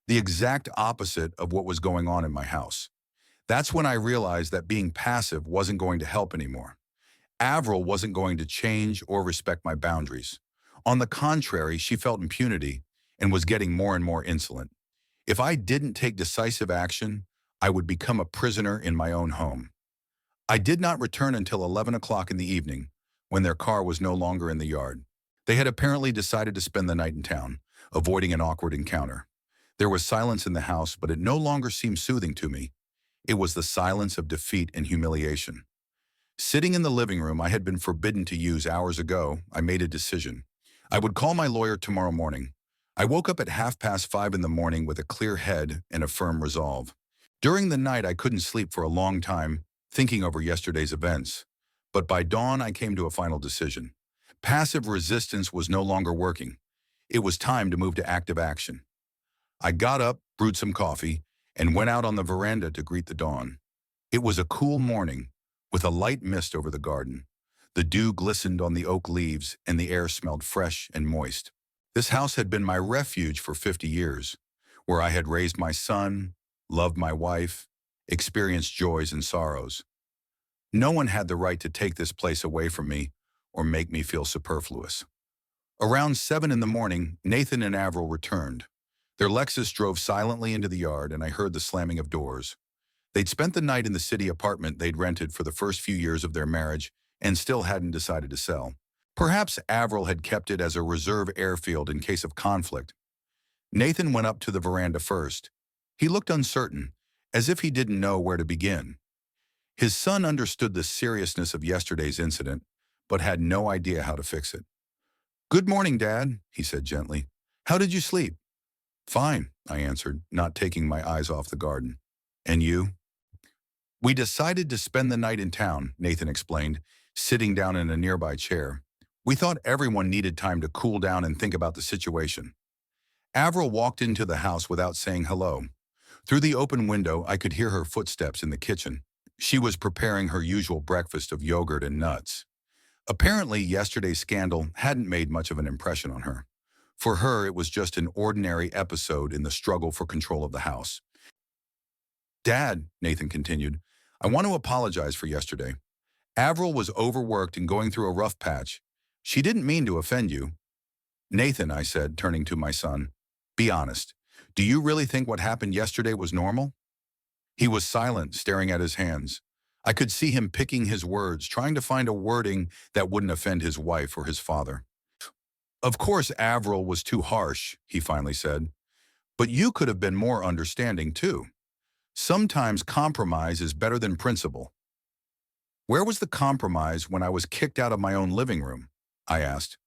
the exact opposite of what was going on in my house. That's when I realized that being passive wasn't going to help anymore. Avril wasn't going to change or respect my boundaries. On the contrary, she felt impunity and was getting more and more insolent. If I didn't take decisive action, I would become a prisoner in my own home. I did not return until 11 o'clock in the evening, when their car was no longer in the yard. They had apparently decided to spend the night in town, avoiding an awkward encounter. There was silence in the house, but it no longer seemed soothing to me. It was the silence of defeat and humiliation. Sitting in the living room I had been forbidden to use hours ago, I made a decision. I would call my lawyer tomorrow morning. I woke up at 5:30 in the morning with a clear head and a firm resolve. During the night, I couldn't sleep for a long time, thinking over yesterday's events. But by dawn, I came to a final decision. Passive resistance was no longer working. It was time to move to active action. I got up, brewed some coffee, and went out on the veranda to greet the dawn. It was a cool morning, with a light mist over the garden. The dew glistened on the oak leaves, and the air smelled fresh and moist. This house had been my refuge for 50 years, where I had raised my son, loved my wife, experienced joys and sorrows. No one had the right to take this place away from me or make me feel superfluous. Around 7 in the morning, Nathan and Avril returned. Their Lexus drove silently into the yard, and I heard the slamming of doors. They'd spent the night in the city apartment they'd rented for the first few years of their marriage and still hadn't decided to sell. Perhaps Avril had kept it as a reserve airfield in case of conflict. Nathan went up to the veranda first. He looked uncertain, as if he didn't know where to begin. His son understood the seriousness of yesterday's incident, but had no idea how to fix it. "Good morning, Dad," he said gently. "How did you sleep?" "Fine," I answered, not taking my eyes off the garden. "And you?" "We decided to spend the night in town," Nathan explained, sitting down in a nearby chair. "We thought everyone needed time to cool down and think about the situation." Avril walked into the house without saying hello. Through the open window, I could hear her footsteps in the kitchen. She was preparing her usual breakfast of yogurt and nuts. Apparently, yesterday's scandal hadn't made much of an impression on her. For her, it was just an ordinary episode in the struggle for control of the house. "Dad," Nathan continued, "I want to apologize for yesterday. Avril was overworked and going through a rough patch. She didn't mean to offend you." "Nathan," I said, turning to my son, "be honest. Do you really think what happened yesterday was normal?" He was silent, staring at his hands. I could see him picking his words, trying to find a wording that wouldn't offend his wife or his father. "Of course, Avril was too harsh," he finally said. "But you could have been more understanding, too. Sometimes compromise is better than principle." "Where was the compromise when I was kicked out of my own living room?" I asked.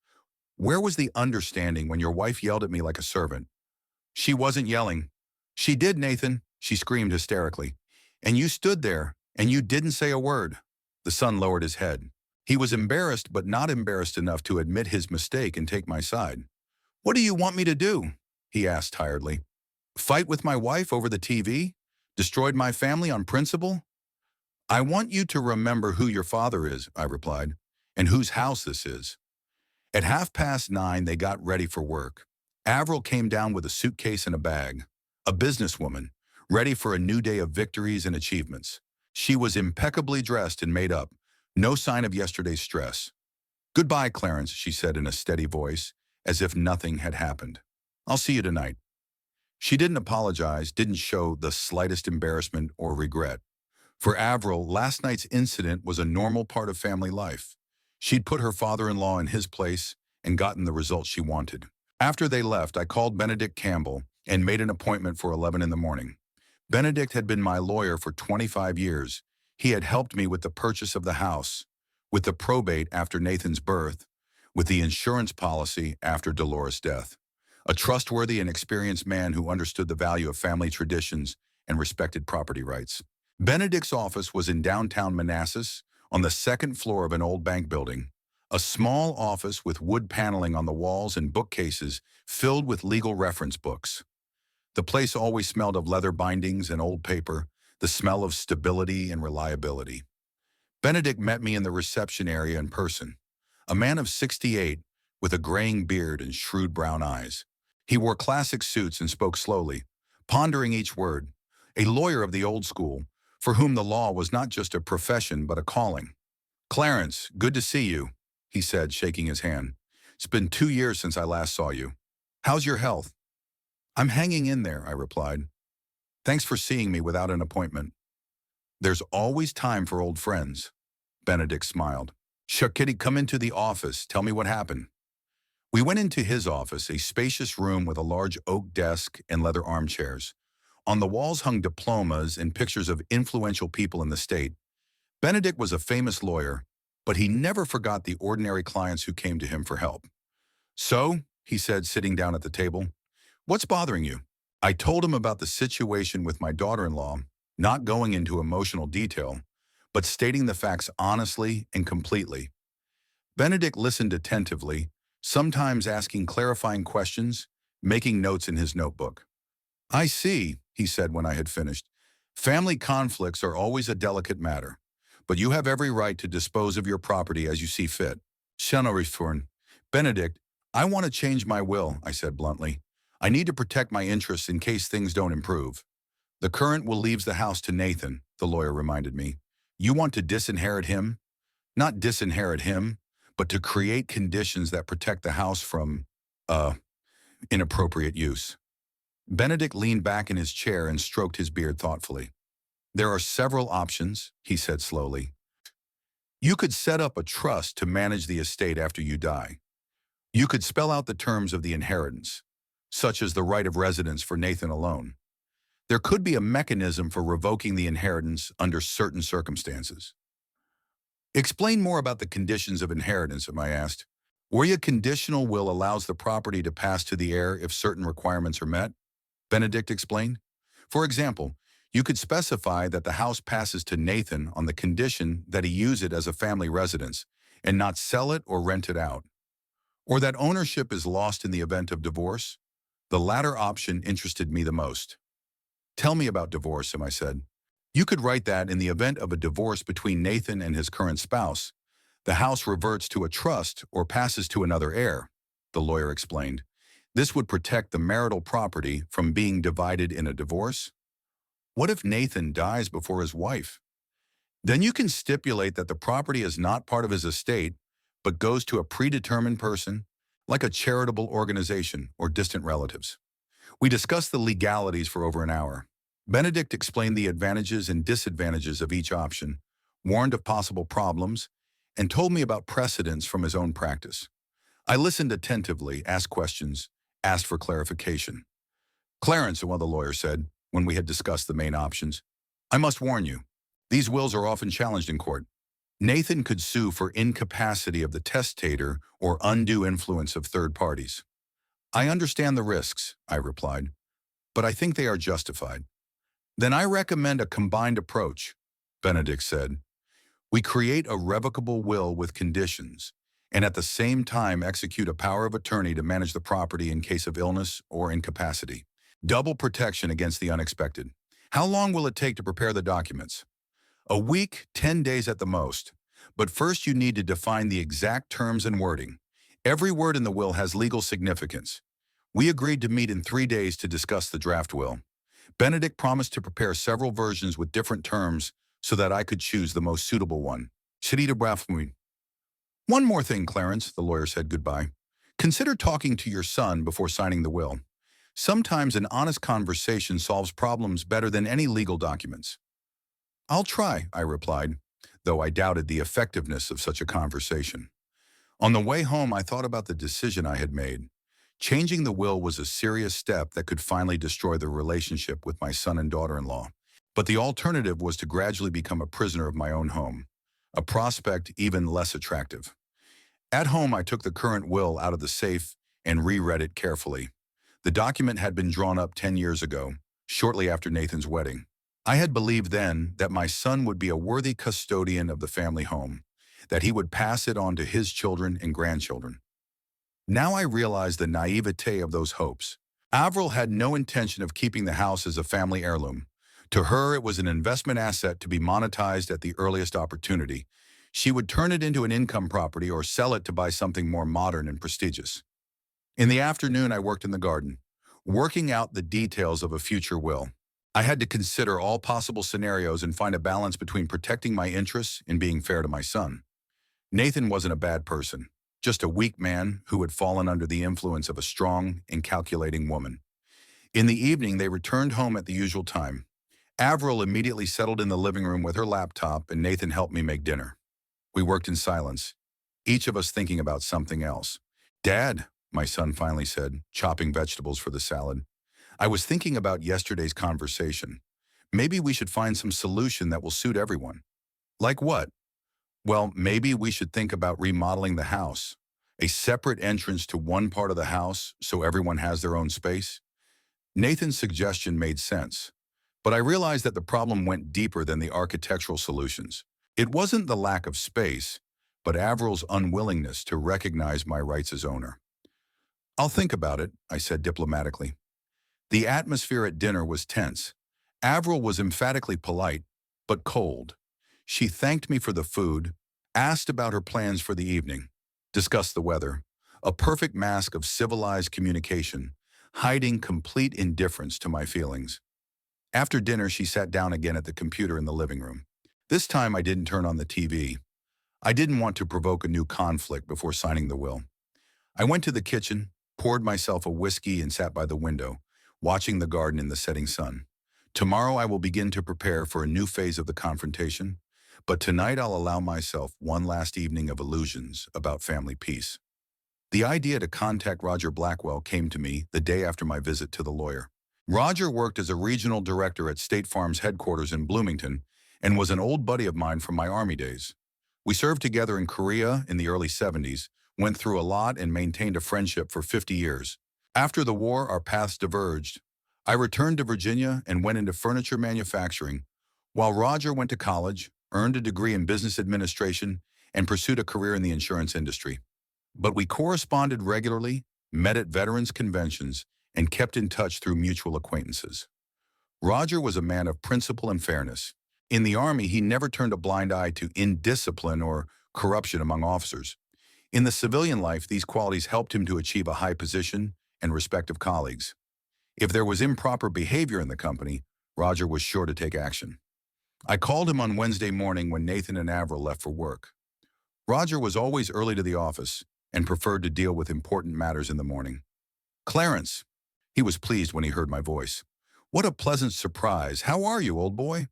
"Where was the understanding when your wife yelled at me like a servant?" "She wasn't yelling." "She did, Nathan," she screamed hysterically. "And you stood there, and you didn't say a word." The son lowered his head. He was embarrassed, but not embarrassed enough to admit his mistake and take my side. "What do you want me to do?" he asked tiredly. "Fight with my wife over the TV? Destroyed my family on principle?" "I want you to remember who your father is," I replied, "and whose house this is." At 9:30, they got ready for work. Avril came down with a suitcase and a bag, a businesswoman, ready for a new day of victories and achievements. She was impeccably dressed and made up, no sign of yesterday's stress. "Goodbye, Clarence," she said in a steady voice, as if nothing had happened. "I'll see you tonight." She didn't apologize, didn't show the slightest embarrassment or regret. For Avril, last night's incident was a normal part of family life. She'd put her father-in-law in his place and gotten the result she wanted. After they left, I called Benedict Campbell and made an appointment for 11 in the morning. Benedict had been my lawyer for 25 years. He had helped me with the purchase of the house, with the probate after Nathan's birth, with the insurance policy after Dolores' death. A trustworthy and experienced man who understood the value of family traditions and respected property rights. Benedict's office was in downtown Manassas, on the second floor of an old bank building. A small office with wood paneling on the walls and bookcases filled with legal reference books. The place always smelled of leather bindings and old paper, the smell of stability and reliability. Benedict met me in the reception area in person. A man of 68 with a graying beard and shrewd brown eyes. He wore classic suits and spoke slowly, pondering each word. A lawyer of the old school, for whom the law was not just a profession but a calling. "Clarence, good to see you," he said, shaking his hand. "It's been 2 years since I last saw you. How's your health?" "I'm hanging in there," I replied. "Thanks for seeing me without an appointment." "There's always time for old friends." Benedict smiled. "Sure, Kitty, come into the office. Tell me what happened." We went into his office, a spacious room with a large oak desk and leather armchairs. On the walls hung diplomas and pictures of influential people in the state. Benedict was a famous lawyer, but he never forgot the ordinary clients who came to him for help. "So," he said, sitting down at the table, "what's bothering you?" I told him about the situation with my daughter-in-law, not going into emotional detail, but stating the facts honestly and completely. Benedict listened attentively, sometimes asking clarifying questions, making notes in his notebook. "I see," he said when I had finished. "Family conflicts are always a delicate matter, but you have every right to dispose of your property as you see fit." "Shanorisforn, Benedict, I want to change my will," I said bluntly. "I need to protect my interests in case things don't improve." "The current will leaves the house to Nathan," the lawyer reminded me. "You want to disinherit him? Not disinherit him, but to create conditions that protect the house from, inappropriate use." Benedict leaned back in his chair and stroked his beard thoughtfully. "There are several options," he said slowly. "You could set up a trust to manage the estate after you die. You could spell out the terms of the inheritance, such as the right of residence for Nathan alone. There could be a mechanism for revoking the inheritance under certain circumstances." "Explain more about the conditions of inheritance," I asked. "Where a conditional will allows the property to pass to the heir if certain requirements are met," Benedict explained. "For example, you could specify that the house passes to Nathan on the condition that he use it as a family residence and not sell it or rent it out. Or that ownership is lost in the event of divorce. The latter option interested me the most." "Tell me about divorce," I said. "You could write that in the event of a divorce between Nathan and his current spouse, the house reverts to a trust or passes to another heir," the lawyer explained. "This would protect the marital property from being divided in a divorce." "What if Nathan dies before his wife?" "Then you can stipulate that the property is not part of his estate, but goes to a predetermined person, like a charitable organization or distant relatives." We discussed the legalities for over an hour. Benedict explained the advantages and disadvantages of each option, warned of possible problems, and told me about precedents from his own practice. I listened attentively, asked questions, asked for clarification. "Clarence," one of the lawyers said, when we had discussed the main options, "I must warn you, these wills are often challenged in court. Nathan could sue for incapacity of the testator or undue influence of third parties." "I understand the risks," I replied, "but I think they are justified." "Then I recommend a combined approach," Benedict said. "We create a revocable will with conditions, and at the same time execute a power of attorney to manage the property in case of illness or incapacity. Double protection against the unexpected." "How long will it take to prepare the documents?" "A week, 10 days at the most. But first you need to define the exact terms and wording. Every word in the will has legal significance." We agreed to meet in 3 days to discuss the draft will. Benedict promised to prepare several versions with different terms so that I could choose the most suitable one. One more thing, Clarence, the lawyer said goodbye. Consider talking to your son before signing the will. Sometimes an honest conversation solves problems better than any legal documents. I'll try, I replied, though I doubted the effectiveness of such a conversation. On the way home, I thought about the decision I had made. Changing the will was a serious step that could finally destroy the relationship with my son and daughter-in-law. But the alternative was to gradually become a prisoner of my own home, a prospect even less attractive. At home, I took the current will out of the safe and reread it carefully. The document had been drawn up 10 years ago, shortly after Nathan's wedding. I had believed then that my son would be a worthy custodian of the family home, that he would pass it on to his children and grandchildren. Now I realized the naivete of those hopes. Avril had no intention of keeping the house as a family heirloom. To her, it was an investment asset to be monetized at the earliest opportunity. She would turn it into an income property or sell it to buy something more modern and prestigious. In the afternoon, I worked in the garden, working out the details of a future will. I had to consider all possible scenarios and find a balance between protecting my interests and being fair to my son. Nathan wasn't a bad person, just a weak man who had fallen under the influence of a strong and calculating woman. In the evening, they returned home at the usual time. Avril immediately settled in the living room with her laptop, and Nathan helped me make dinner. We worked in silence, each of us thinking about something else. "Dad," my son finally said, chopping vegetables for the salad, "I was thinking about yesterday's conversation. Maybe we should find some solution that will suit everyone." "Like what?" "Well, maybe we should think about remodeling the house. A separate entrance to one part of the house so everyone has their own space." Nathan's suggestion made sense, but I realized that the problem went deeper than the architectural solutions. It wasn't the lack of space, but Avril's unwillingness to recognize my rights as owner. "I'll think about it," I said diplomatically. The atmosphere at dinner was tense. Avril was emphatically polite, but cold. She thanked me for the food, asked about her plans for the evening, discussed the weather, a perfect mask of civilized communication, hiding complete indifference to my feelings. After dinner, she sat down again at the computer in the living room. This time, I didn't turn on the TV. I didn't want to provoke a new conflict before signing the will. I went to the kitchen, poured myself a whiskey, and sat by the window, watching the garden in the setting sun. Tomorrow, I will begin to prepare for a new phase of the confrontation, but tonight I'll allow myself one last evening of illusions about family peace. The idea to contact Roger Blackwell came to me the day after my visit to the lawyer. Roger worked as a regional director at State Farm's headquarters in Bloomington and was an old buddy of mine from my Army days. We served together in Korea in the early 70s, went through a lot, and maintained a friendship for 50 years. After the war, our paths diverged. I returned to Virginia and went into furniture manufacturing, while Roger went to college, earned a degree in business administration, and pursued a career in the insurance industry. But we corresponded regularly, met at veterans conventions, and kept in touch through mutual acquaintances. Roger was a man of principle and fairness. In the Army, he never turned a blind eye to indiscipline or corruption among officers. In the civilian life, these qualities helped him to achieve a high position and respect of colleagues. If there was improper behavior in the company, Roger was sure to take action. I called him on Wednesday morning when Nathan and Avril left for work. Roger was always early to the office and preferred to deal with important matters in the morning. "Clarence." He was pleased when he heard my voice. "What a pleasant surprise. How are you, old boy?"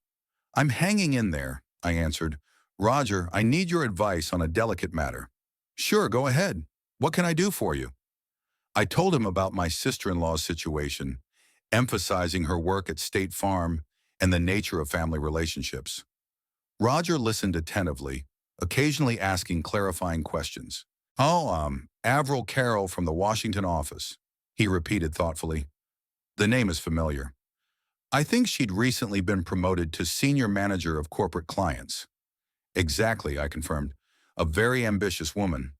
"I'm hanging in there," I answered. "Roger, I need your advice on a delicate matter." "Sure, go ahead. What can I do for you?" I told him about my sister-in-law's situation, emphasizing her work at State Farm and the nature of family relationships. Roger listened attentively, occasionally asking clarifying questions. "Oh, Avril Carroll from the Washington office," he repeated thoughtfully. "The name is familiar. I think she'd recently been promoted to senior manager of corporate clients." "Exactly," I confirmed. "A very ambitious woman."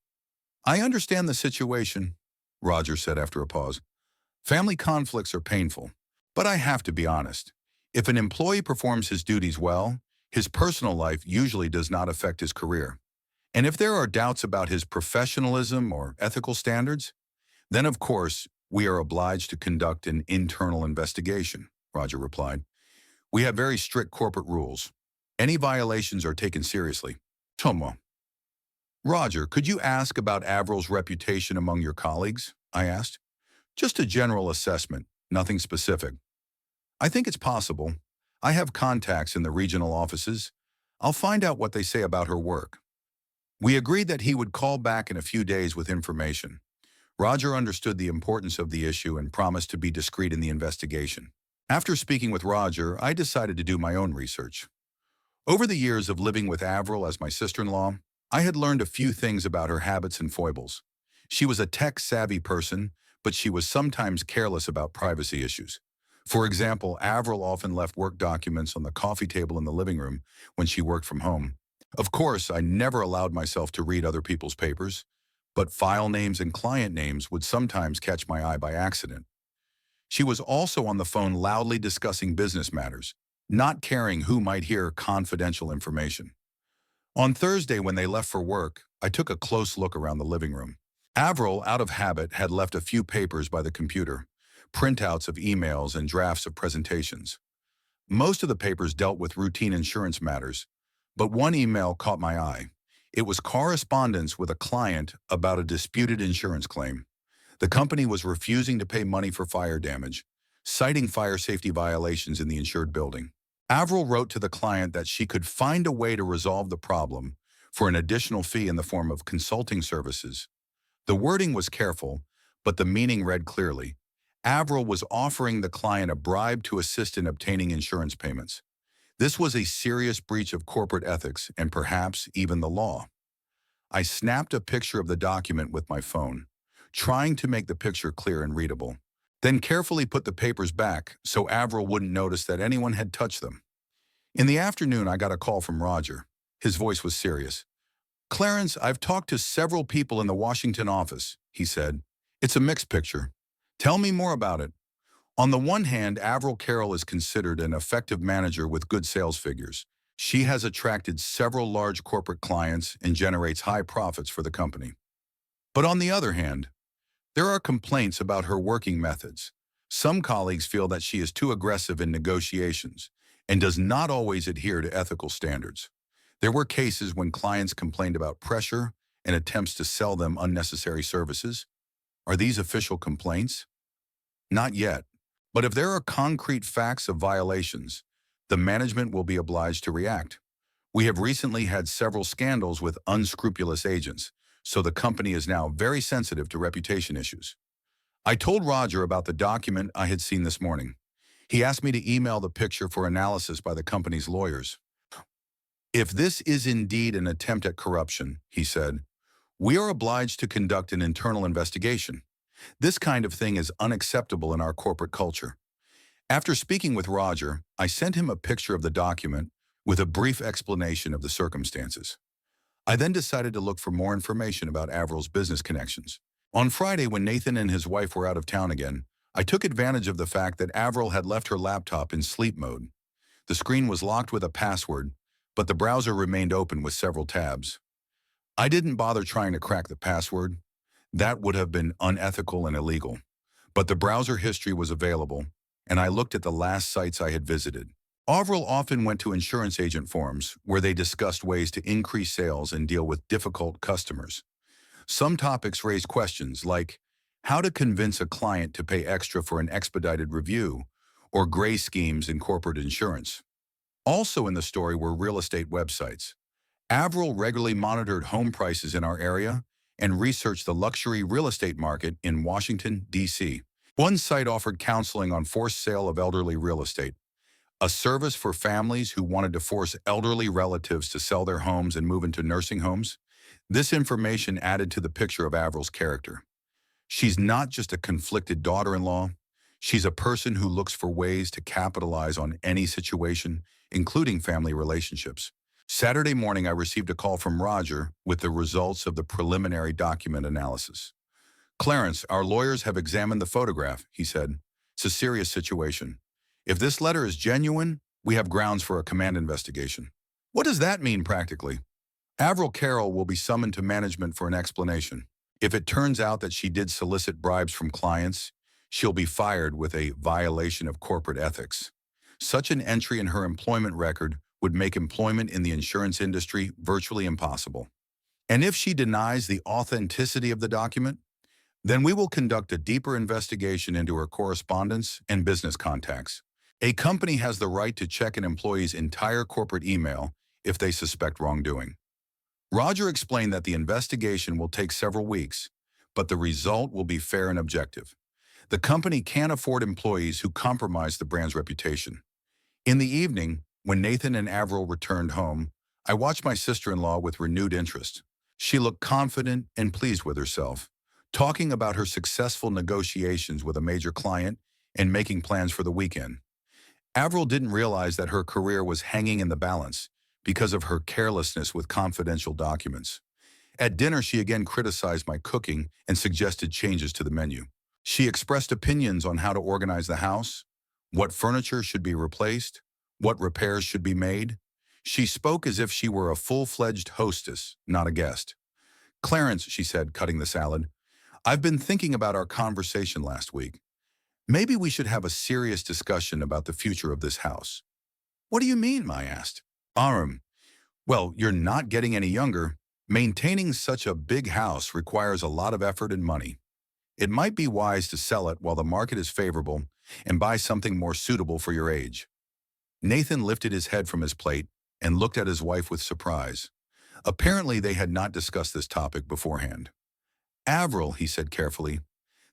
"I understand the situation," Roger said after a pause. "Family conflicts are painful, but I have to be honest. If an employee performs his duties well, his personal life usually does not affect his career. And if there are doubts about his professionalism or ethical standards, then of course we are obliged to conduct an internal investigation," Roger replied. "We have very strict corporate rules. Any violations are taken seriously. Tomo. Roger, could you ask about Avril's reputation among your colleagues? I asked. Just a general assessment, nothing specific. I think it's possible. I have contacts in the regional offices. I'll find out what they say about her work. We agreed that he would call back in a few days with information. Roger understood the importance of the issue and promised to be discreet in the investigation. After speaking with Roger, I decided to do my own research. Over the years of living with Avril as my sister-in-law, I had learned a few things about her habits and foibles. She was a tech-savvy person, but she was sometimes careless about privacy issues. For example, Avril often left work documents on the coffee table in the living room when she worked from home. Of course, I never allowed myself to read other people's papers, but file names and client names would sometimes catch my eye by accident. She was also on the phone loudly discussing business matters, not caring who might hear confidential information. On Thursday, when they left for work, I took a close look around the living room. Avril, out of habit, had left a few papers by the computer, printouts of emails and drafts of presentations. Most of the papers dealt with routine insurance matters, but one email caught my eye. It was correspondence with a client about a disputed insurance claim. The company was refusing to pay money for fire damage, citing fire safety violations in the insured building. Avril wrote to the client that she could find a way to resolve the problem for an additional fee in the form of consulting services. The wording was careful, but the meaning read clearly. Avril was offering the client a bribe to assist in obtaining insurance payments. This was a serious breach of corporate ethics and perhaps even the law. I snapped a picture of the document with my phone, trying to make the picture clear and readable, then carefully put the papers back so Avril wouldn't notice that anyone had touched them. In the afternoon, I got a call from Roger. His voice was serious. "Clarence, I've talked to several people in the Washington office," he said. "It's a mixed picture. Tell me more about it." On the one hand, Avril Carroll is considered an effective manager with good sales figures. She has attracted several large corporate clients and generates high profits for the company. But on the other hand, there are complaints about her working methods. Some colleagues feel that she is too aggressive in negotiations and does not always adhere to ethical standards. There were cases when clients complained about pressure and attempts to sell them unnecessary services. Are these official complaints? Not yet. But if there are concrete facts of violations, the management will be obliged to react. We have recently had several scandals with unscrupulous agents, so the company is now very sensitive to reputation issues. I told Roger about the document I had seen this morning. He asked me to email the picture for analysis by the company's lawyers. "If this is indeed an attempt at corruption," he said, "we are obliged to conduct an internal investigation. This kind of thing is unacceptable in our corporate culture." After speaking with Roger, I sent him a picture of the document with a brief explanation of the circumstances. I then decided to look for more information about Avril's business connections. On Friday, when Nathan and his wife were out of town again, I took advantage of the fact that Avril had left her laptop in sleep mode. The screen was locked with a password, but the browser remained open with several tabs. I didn't bother trying to crack the password. That would have been unethical and illegal. But the browser history was available, and I looked at the last sites I had visited. Avril often went to insurance agent forums where they discussed ways to increase sales and deal with difficult customers. Some topics raised questions like how to convince a client to pay extra for an expedited review or gray schemes in corporate insurance. Also in the story were real estate websites. Avril regularly monitored home prices in our area and researched the luxury real estate market in Washington, D.C. One site offered counseling on forced sale of elderly real estate, a service for families who wanted to force elderly relatives to sell their homes and move into nursing homes. This information added to the picture of Avril's character. She's not just a conflicted daughter-in-law. She's a person who looks for ways to capitalize on any situation, including family relationships. Saturday morning, I received a call from Roger with the results of the preliminary document analysis. "Clarence, our lawyers have examined the photograph," he said. "It's a serious situation. If this letter is genuine, we have grounds for a command investigation." What does that mean practically? Avril Carroll will be summoned to management for an explanation. If it turns out that she did solicit bribes from clients, she'll be fired with a violation of corporate ethics. Such an entry in her employment record would make employment in the insurance industry virtually impossible. And if she denies the authenticity of the document, then we will conduct a deeper investigation into her correspondence and business contacts. A company has the right to check an employee's entire corporate email if they suspect wrongdoing. Roger explained that the investigation will take several weeks, but the result will be fair and objective. The company can't afford employees who compromise the brand's reputation. In the evening, when Nathan and Avril returned home, I watched my sister-in-law with renewed interest. She looked confident and pleased with herself, talking about her successful negotiations with a major client and making plans for the weekend. Avril didn't realize that her career was hanging in the balance because of her carelessness with confidential documents. At dinner, she again criticized my cooking and suggested changes to the menu. She expressed opinions on how to organize the house, what furniture should be replaced, what repairs should be made. She spoke as if she were a full-fledged hostess, not a guest. "Clarence," she said, cutting the salad, "I've been thinking about our conversation last week. Maybe we should have a serious discussion about the future of this house." "What do you mean?" I asked. Well, you're not getting any younger. Maintaining such a big house requires a lot of effort and money. It might be wise to sell it while the market is favorable and buy something more suitable for your age." Nathan lifted his head from his plate and looked at his wife with surprise. Apparently, they had not discussed this topic beforehand. "Avril," he said carefully,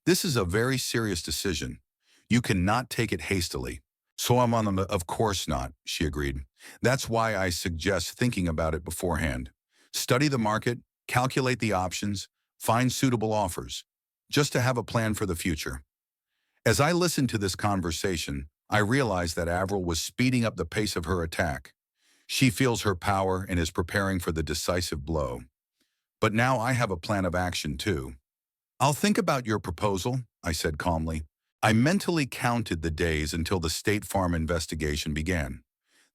"this is a very serious decision. You cannot take it hastily." "So I'm on the, of course not," she agreed. "That's why I suggest thinking about it beforehand. Study the market, calculate the options, find suitable offers, just to have a plan for the future." As I listened to this conversation, I realized that Avril was speeding up the pace of her attack. She feels her power and is preparing for the decisive blow. But now I have a plan of action too. "I'll think about your proposal," I said calmly. I mentally counted the days until the State Farm investigation began.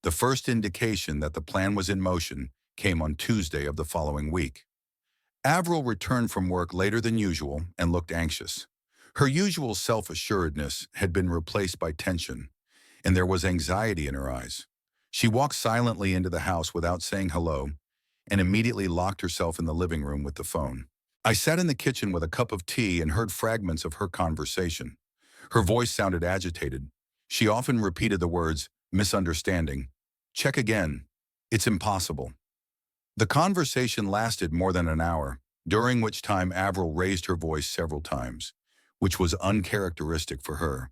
The first indication that the plan was in motion came on Tuesday of the following week. Avril returned from work later than usual and looked anxious. Her usual self-assuredness had been replaced by tension, and there was anxiety in her eyes. She walked silently into the house without saying hello and immediately locked herself in the living room with the phone. I sat in the kitchen with a cup of tea and heard fragments of her conversation. Her voice sounded agitated. She often repeated the words, "misunderstanding," "check again," "it's impossible." The conversation lasted more than an hour, during which time Avril raised her voice several times, which was uncharacteristic for her.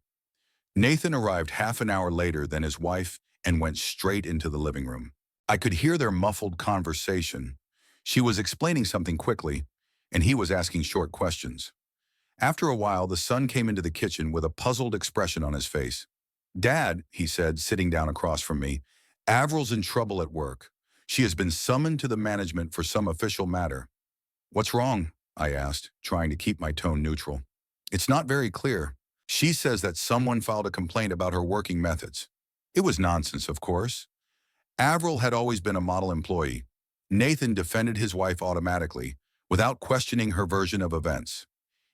Nathan arrived half an hour later than his wife and went straight into the living room. I could hear their muffled conversation. She was explaining something quickly, and he was asking short questions. After a while, the son came into the kitchen with a puzzled expression on his face. "Dad," he said, sitting down across from me, "Avril's in trouble at work. She has been summoned to the management for some official matter." "What's wrong?" I asked, trying to keep my tone neutral. "It's not very clear. She says that someone filed a complaint about her working methods." It was nonsense, of course. Avril had always been a model employee. Nathan defended his wife automatically, without questioning her version of events.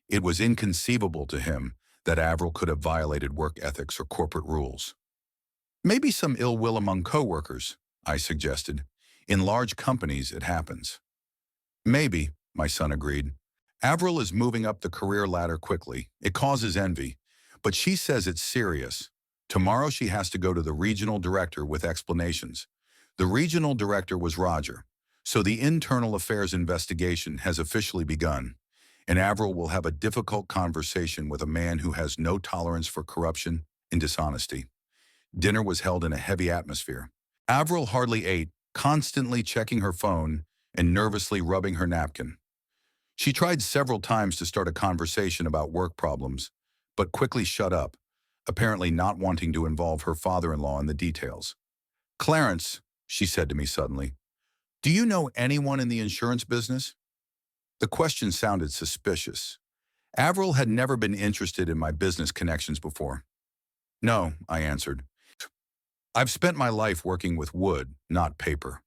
It was inconceivable to him that Avril could have violated work ethics or corporate rules. "Maybe some ill will among coworkers," I suggested. "In large companies, it happens." "Maybe," my son agreed. "Avril is moving up the career ladder quickly. It causes envy. But she says it's serious. Tomorrow she has to go to the regional director with explanations. The regional director was Roger. So the internal affairs investigation has officially begun, and Avril will have a difficult conversation with a man who has no tolerance for corruption and dishonesty." Dinner was held in a heavy atmosphere. Avril hardly ate, constantly checking her phone and nervously rubbing her napkin. She tried several times to start a conversation about work problems, but quickly shut up, apparently not wanting to involve her father-in-law in the details. "Clarence," she said to me suddenly, "do you know anyone in the insurance business?" The question sounded suspicious. Avril had never been interested in my business connections before. "No," I answered. "I've spent my life working with wood, not paper."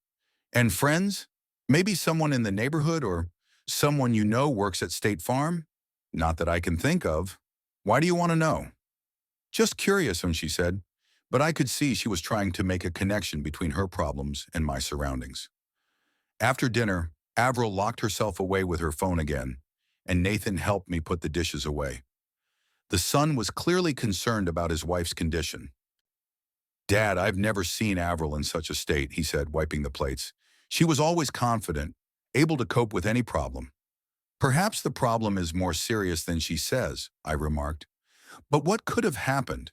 "And friends? Maybe someone in the neighborhood or someone you know works at State Farm?" "Not that I can think of. Why do you want to know?" "Just curious," she said. but I could see she was trying to make a connection between her problems and my surroundings. After dinner, Avril locked herself away with her phone again, and Nathan helped me put the dishes away. The son was clearly concerned about his wife's condition. "Dad, I've never seen Avril in such a state," he said, wiping the plates. "She was always confident, able to cope with any problem." "Perhaps the problem is more serious than she says," I remarked. "But what could have happened?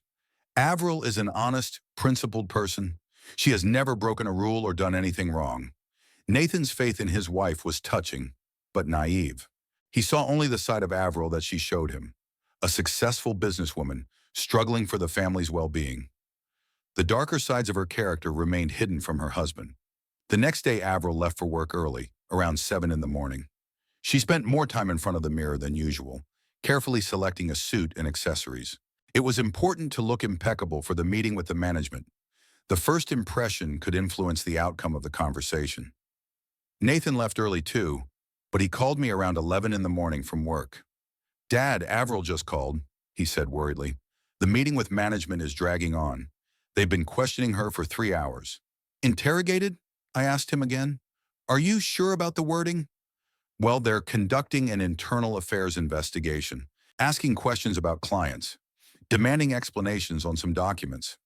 Avril is an honest, principled person. She has never broken a rule or done anything wrong." Nathan's faith in his wife was touching, but naive. He saw only the side of Avril that she showed him, a successful businesswoman struggling for the family's well-being. The darker sides of her character remained hidden from her husband. The next day, Avril left for work early, around 7 in the morning. She spent more time in front of the mirror than usual, carefully selecting a suit and accessories. It was important to look impeccable for the meeting with the management. The first impression could influence the outcome of the conversation. Nathan left early too, but he called me around 11 in the morning from work. "Dad, Avril just called," he said worriedly. "The meeting with management is dragging on. They've been questioning her for 3 hours." "Interrogated?" I asked him again. "Are you sure about the wording?" "Well, they're conducting an internal affairs investigation, asking questions about clients, demanding explanations on some documents."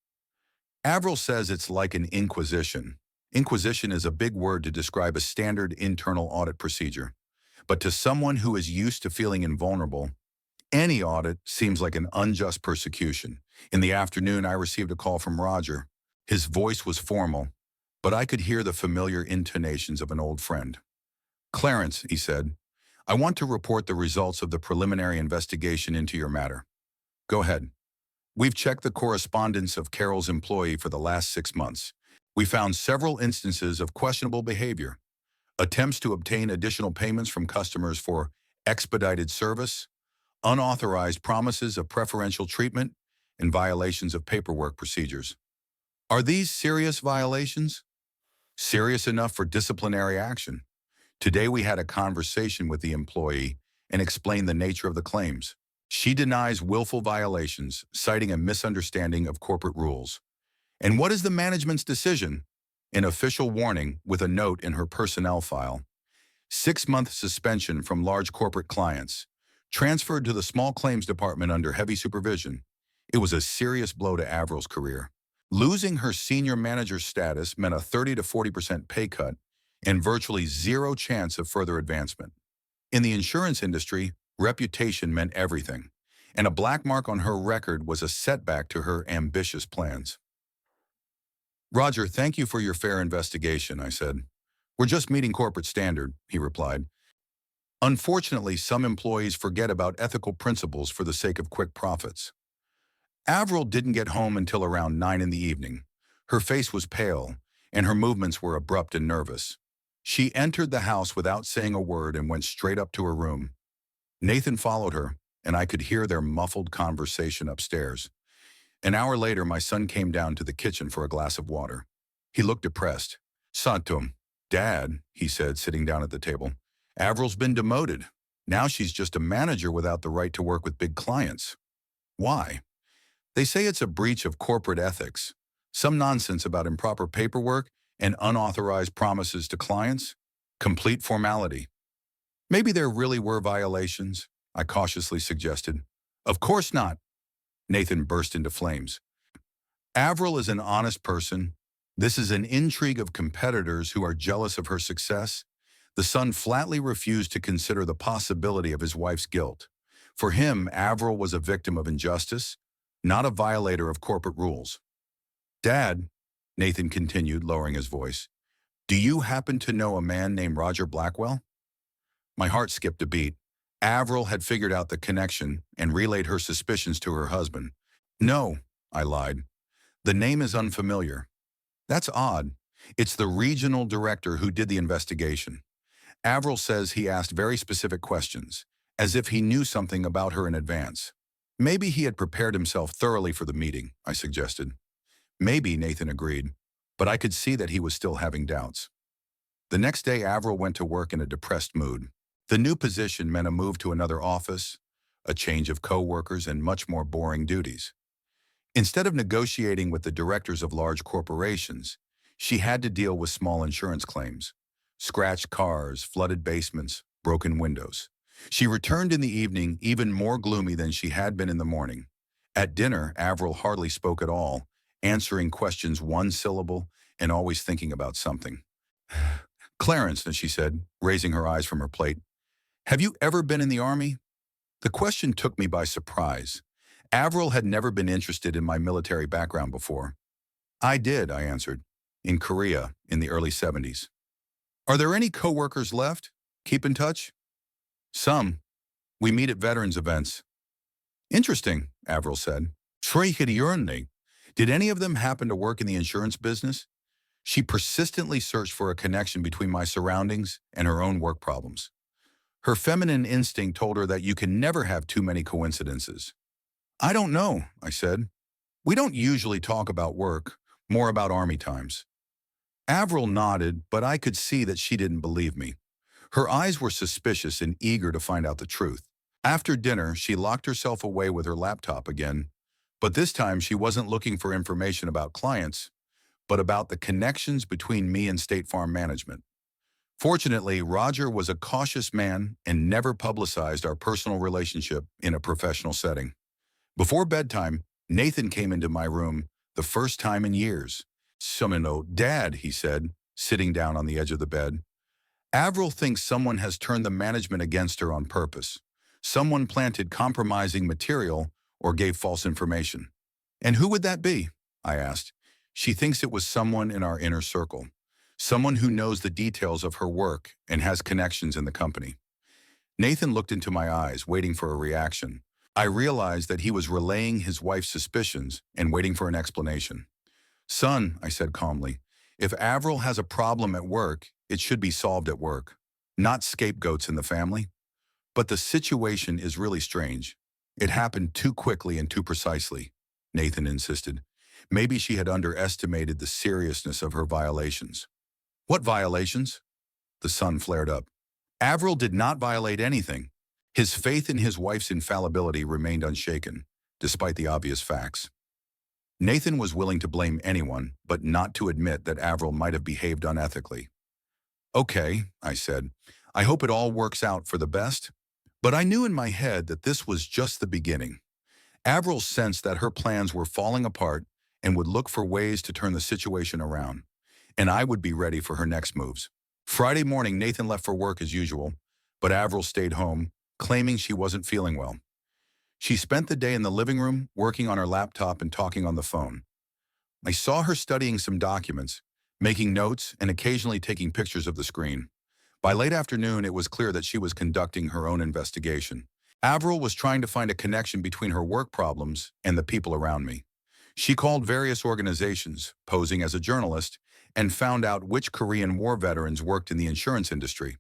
Avril says it's like an inquisition. Inquisition is a big word to describe a standard internal audit procedure. But to someone who is used to feeling invulnerable, any audit seems like an unjust persecution. In the afternoon, I received a call from Roger. His voice was formal, but I could hear the familiar intonations of an old friend. "Clarence," he said, "I want to report the results of the preliminary investigation into your matter." "Go ahead." "We've checked the correspondence of Carol's employee for the last 6 months. We found several instances of questionable behavior, attempts to obtain additional payments from customers for expedited service, unauthorized promises of preferential treatment, and violations of paperwork procedures." "Are these serious violations?" "Serious enough for disciplinary action. Today we had a conversation with the employee and explained the nature of the claims. She denies willful violations, citing a misunderstanding of corporate rules." "And what is the management's decision?" "An official warning with a note in her personnel file. 6-month suspension from large corporate clients. Transferred to the small claims department under heavy supervision." It was a serious blow to Avril's career. Losing her senior manager status meant a 30 to 40% pay cut and virtually zero chance of further advancement. In the insurance industry, reputation meant everything, and a black mark on her record was a setback to her ambitious plans. "Roger, thank you for your fair investigation," I said. "We're just meeting corporate standard," he replied. "Unfortunately, some employees forget about ethical principles for the sake of quick profits." Avril didn't get home until around 9 in the evening. Her face was pale, and her movements were abrupt and nervous. She entered the house without saying a word and went straight up to her room. Nathan followed her, and I could hear their muffled conversation upstairs. An hour later, my son came down to the kitchen for a glass of water. He looked depressed. "Santum, Dad," he said, sitting down at the table, "Avril's been demoted. Now she's just a manager without the right to work with big clients." "Why?" "They say it's a breach of corporate ethics. Some nonsense about improper paperwork and unauthorized promises to clients. Complete formality." "Maybe there really were violations," I cautiously suggested. "Of course not," Nathan burst into flames. "Avril is an honest person. This is an intrigue of competitors who are jealous of her success." The son flatly refused to consider the possibility of his wife's guilt. For him, Avril was a victim of injustice, not a violator of corporate rules. "Dad," Nathan continued, lowering his voice, "do you happen to know a man named Roger Blackwell?" My heart skipped a beat. Avril had figured out the connection and relayed her suspicions to her husband. "No," I lied. "The name is unfamiliar." "That's odd. It's the regional director who did the investigation. Avril says he asked very specific questions, as if he knew something about her in advance." "Maybe he had prepared himself thoroughly for the meeting," I suggested. "Maybe," Nathan agreed, but I could see that he was still having doubts. The next day, Avril went to work in a depressed mood. The new position meant a move to another office, a change of co-workers, and much more boring duties. Instead of negotiating with the directors of large corporations, she had to deal with small insurance claims, scratched cars, flooded basements, broken windows. She returned in the evening even more gloomy than she had been in the morning. At dinner, Avril hardly spoke at all, answering questions one syllable and always thinking about something. Clarence, she said, raising her eyes from her plate, have you ever been in the army? The question took me by surprise. Avril had never been interested in my military background before. I did, I answered, in Korea in the early 70s. Are there any coworkers left? Keep in touch? Some. We meet at veterans events. Interesting, Avril said. Did any of them happen to work in the insurance business? She persistently searched for a connection between my surroundings and her own work problems. Her feminine instinct told her that you can never have too many coincidences. I don't know, I said. We don't usually talk about work, more about army times. Avril nodded, but I could see that she didn't believe me. Her eyes were suspicious and eager to find out the truth. After dinner, she locked herself away with her laptop again, but this time she wasn't looking for information about clients, but about the connections between me and State Farm management. Fortunately, Roger was a cautious man and never publicized our personal relationship in a professional setting. Before bedtime, Nathan came into my room the first time in years. Dad, he said, sitting down on the edge of the bed. Avril thinks someone has turned the management against her on purpose. Someone planted compromising material or gave false information. And who would that be? I asked. She thinks it was someone in our inner circle. Someone who knows the details of her work and has connections in the company. Nathan looked into my eyes, waiting for a reaction. I realized that he was relaying his wife's suspicions and waiting for an explanation. Son, I said calmly, if Avril has a problem at work, it should be solved at work, not scapegoats in the family. But the situation is really strange. It happened too quickly and too precisely, Nathan insisted. Maybe she had underestimated the seriousness of her violations. What violations? The son flared up. Avril did not violate anything. His faith in his wife's infallibility remained unshaken, despite the obvious facts. Nathan was willing to blame anyone, but not to admit that Avril might have behaved unethically. Okay, I said, I hope it all works out for the best. But I knew in my head that this was just the beginning. Avril sensed that her plans were falling apart and would look for ways to turn the situation around. And I would be ready for her next moves. Friday morning, Nathan left for work as usual, but Avril stayed home, claiming she wasn't feeling well. She spent the day in the living room, working on her laptop and talking on the phone. I saw her studying some documents, making notes and occasionally taking pictures of the screen. By late afternoon, it was clear that she was conducting her own investigation. Avril was trying to find a connection between her work problems and the people around me. She called various organizations, posing as a journalist, and found out which Korean War veterans worked in the insurance industry.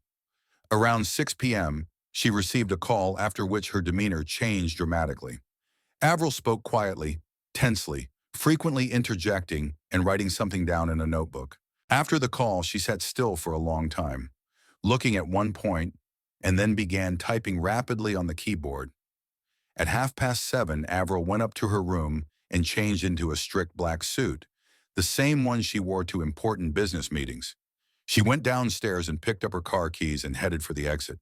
Around 6 p.m., she received a call after which her demeanor changed dramatically. Avril spoke quietly, tensely, frequently interjecting and writing something down in a notebook. After the call, she sat still for a long time, looking at one point, and then began typing rapidly on the keyboard. At 7:30, Avril went up to her room and changed into a strict black suit, the same one she wore to important business meetings. She went downstairs and picked up her car keys and headed for the exit.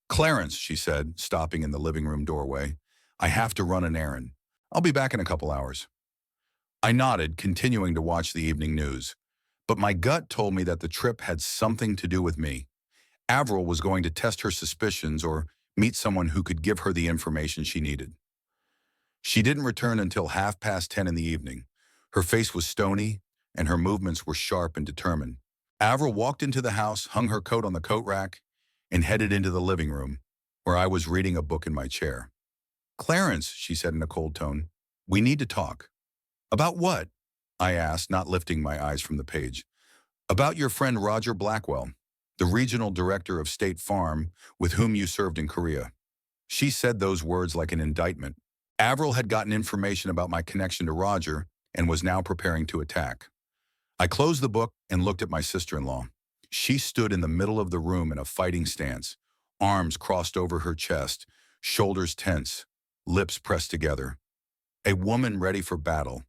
Clarence, she said, stopping in the living room doorway, I have to run an errand. I'll be back in a couple hours. I nodded, continuing to watch the evening news. But my gut told me that the trip had something to do with me. Avril was going to test her suspicions or meet someone who could give her the information she needed. She didn't return until 10:30 in the evening. Her face was stony, and her movements were sharp and determined. Avril walked into the house, hung her coat on the coat rack, and headed into the living room, where I was reading a book in my chair. Clarence, she said in a cold tone, we need to talk. About what? I asked, not lifting my eyes from the page. About your friend Roger Blackwell, the regional director of State Farm with whom you served in Korea. She said those words like an indictment. Avril had gotten information about my connection to Roger and was now preparing to attack. I closed the book and looked at my sister-in-law. She stood in the middle of the room in a fighting stance, arms crossed over her chest, shoulders tense, lips pressed together. A woman ready for battle.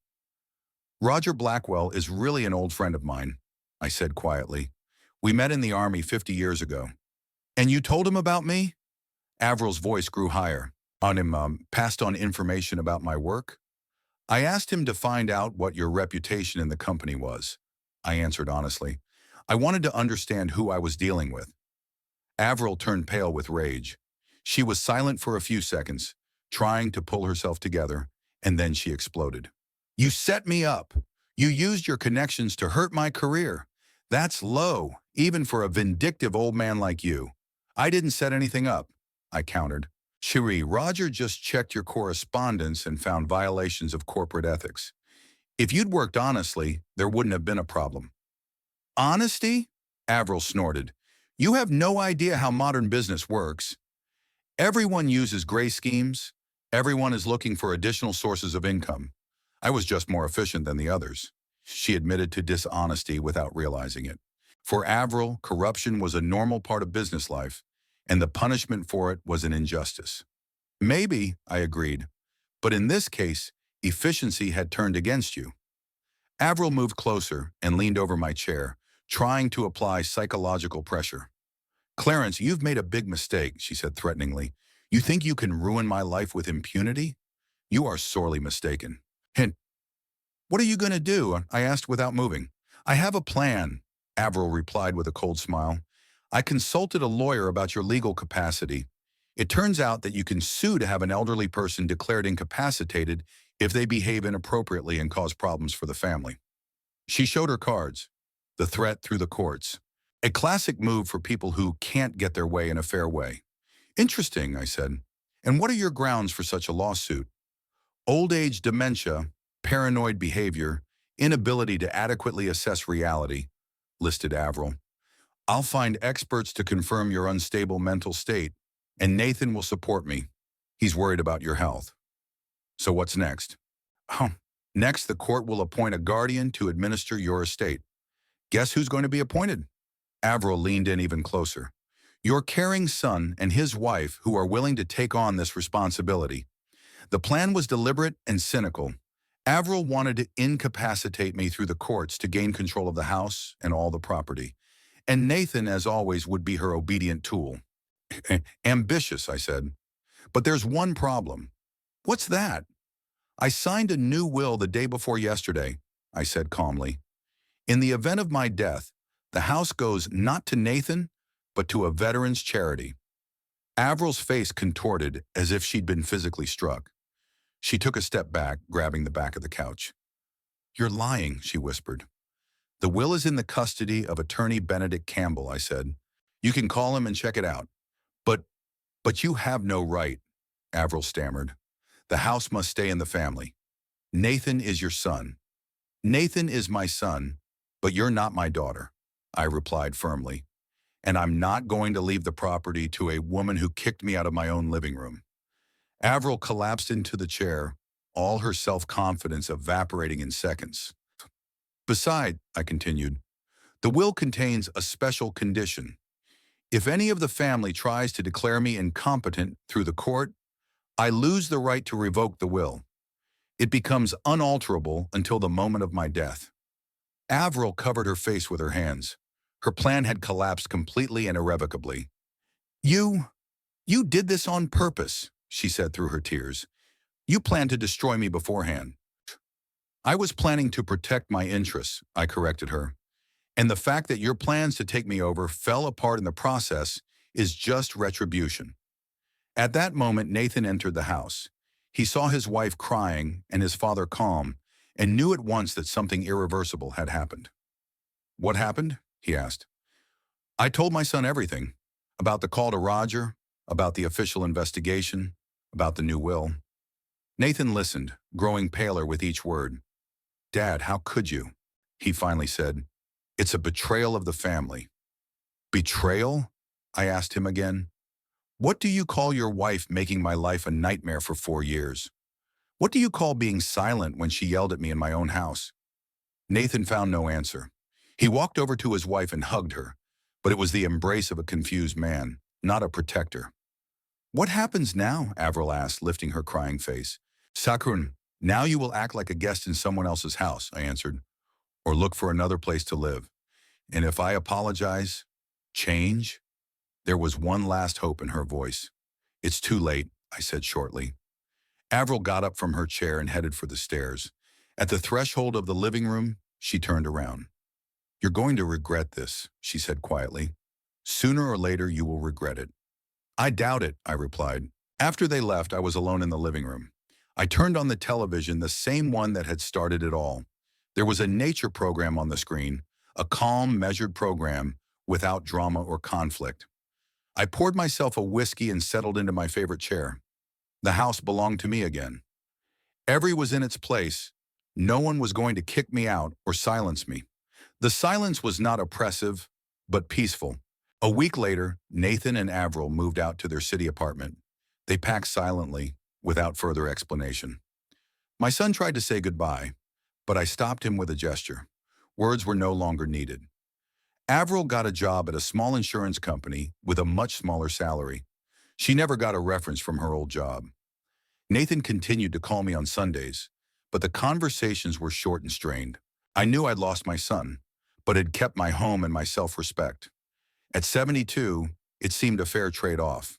Roger Blackwell is really an old friend of mine, I said quietly. We met in the Army 50 years ago. And you told him about me? Avril's voice grew higher. On him, passed on information about my work? I asked him to find out what your reputation in the company was. I answered honestly. I wanted to understand who I was dealing with. Avril turned pale with rage. She was silent for a few seconds, trying to pull herself together, and then she exploded. You set me up. You used your connections to hurt my career. That's low, even for a vindictive old man like you. I didn't set anything up, I countered. Cherie, Roger just checked your correspondence and found violations of corporate ethics. If you'd worked honestly, there wouldn't have been a problem. Honesty? Avril snorted. You have no idea how modern business works. Everyone uses gray schemes. Everyone is looking for additional sources of income. I was just more efficient than the others. She admitted to dishonesty without realizing it. For Avril, corruption was a normal part of business life, and the punishment for it was an injustice. Maybe, I agreed, but in this case, efficiency had turned against you. Avril moved closer and leaned over my chair, trying to apply psychological pressure. Clarence, you've made a big mistake, she said threateningly. You think you can ruin my life with impunity? You are sorely mistaken. Hint. What are you going to do? I asked without moving. I have a plan, Avril replied with a cold smile. I consulted a lawyer about your legal capacity. It turns out that you can sue to have an elderly person declared incapacitated if they behave inappropriately and cause problems for the family. She showed her cards. The threat through the courts. A classic move for people who can't get their way in a fair way. Interesting, I said. And what are your grounds for such a lawsuit? Old age dementia, paranoid behavior, inability to adequately assess reality, listed Avril. I'll find experts to confirm your unstable mental state, and Nathan will support me. He's worried about your health. So what's next? Oh, next the court will appoint a guardian to administer your estate. Guess who's going to be appointed? Avril leaned in even closer. Your caring son and his wife who are willing to take on this responsibility. The plan was deliberate and cynical. Avril wanted to incapacitate me through the courts to gain control of the house and all the property. And Nathan, as always, would be her obedient tool. Ambitious, I said. But there's one problem. What's that? I signed a new will the day before yesterday, I said calmly. In the event of my death, the house goes not to Nathan, but to a veterans charity. Avril's face contorted as if she'd been physically struck. She took a step back, grabbing the back of the couch. You're lying, she whispered. The will is in the custody of Attorney Benedict Campbell, I said. You can call him and check it out. But you have no right, Avril stammered. The house must stay in the family. Nathan is your son. Nathan is my son, but you're not my daughter, I replied firmly. And I'm not going to leave the property to a woman who kicked me out of my own living room. Avril collapsed into the chair, all her self-confidence evaporating in seconds. Besides, I continued, the will contains a special condition. If any of the family tries to declare me incompetent through the court, I lose the right to revoke the will. It becomes unalterable until the moment of my death. Avril covered her face with her hands. Her plan had collapsed completely and irrevocably. You did this on purpose, she said through her tears. You planned to destroy me beforehand. I was planning to protect my interests, I corrected her. And the fact that your plans to take me over fell apart in the process is just retribution. At that moment, Nathan entered the house. He saw his wife crying and his father calm, and knew at once that something irreversible had happened. What happened? He asked. I told my son everything. About the call to Roger, about the official investigation, about the new will. Nathan listened, growing paler with each word. Dad, how could you? He finally said. It's a betrayal of the family. Betrayal? I asked him again. What do you call your wife making my life a nightmare for 4 years? What do you call being silent when she yelled at me in my own house? Nathan found no answer. He walked over to his wife and hugged her, but it was the embrace of a confused man, not a protector. What happens now? Avril asked, lifting her crying face. Sakurn, Now you will act like a guest in someone else's house, I answered, or look for another place to live. And if I apologize, change? There was one last hope in her voice. It's too late, I said shortly. Avril got up from her chair and headed for the stairs. At the threshold of the living room, she turned around. You're going to regret this, she said quietly. Sooner or later, you will regret it. I doubt it, I replied. After they left, I was alone in the living room. I turned on the television, the same one that had started it all. There was a nature program on the screen, a calm, measured program without drama or conflict. I poured myself a whiskey and settled into my favorite chair. The house belonged to me again. Every was in its place. No one was going to kick me out or silence me. The silence was not oppressive, but peaceful. A week later, Nathan and Avril moved out to their city apartment. They packed silently, without further explanation. My son tried to say goodbye, but I stopped him with a gesture. Words were no longer needed. Avril got a job at a small insurance company with a much smaller salary. She never got a reference from her old job. Nathan continued to call me on Sundays, but the conversations were short and strained. I knew I'd lost my son, but had kept my home and my self-respect. At 72, it seemed a fair trade-off.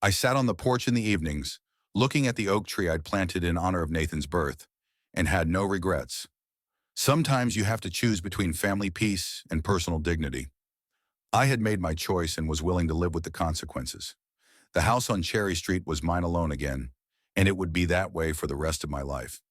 I sat on the porch in the evenings, looking at the oak tree I'd planted in honor of Nathan's birth, and had no regrets. Sometimes you have to choose between family peace and personal dignity. I had made my choice and was willing to live with the consequences. The house on Cherry Street was mine alone again, and it would be that way for the rest of my life.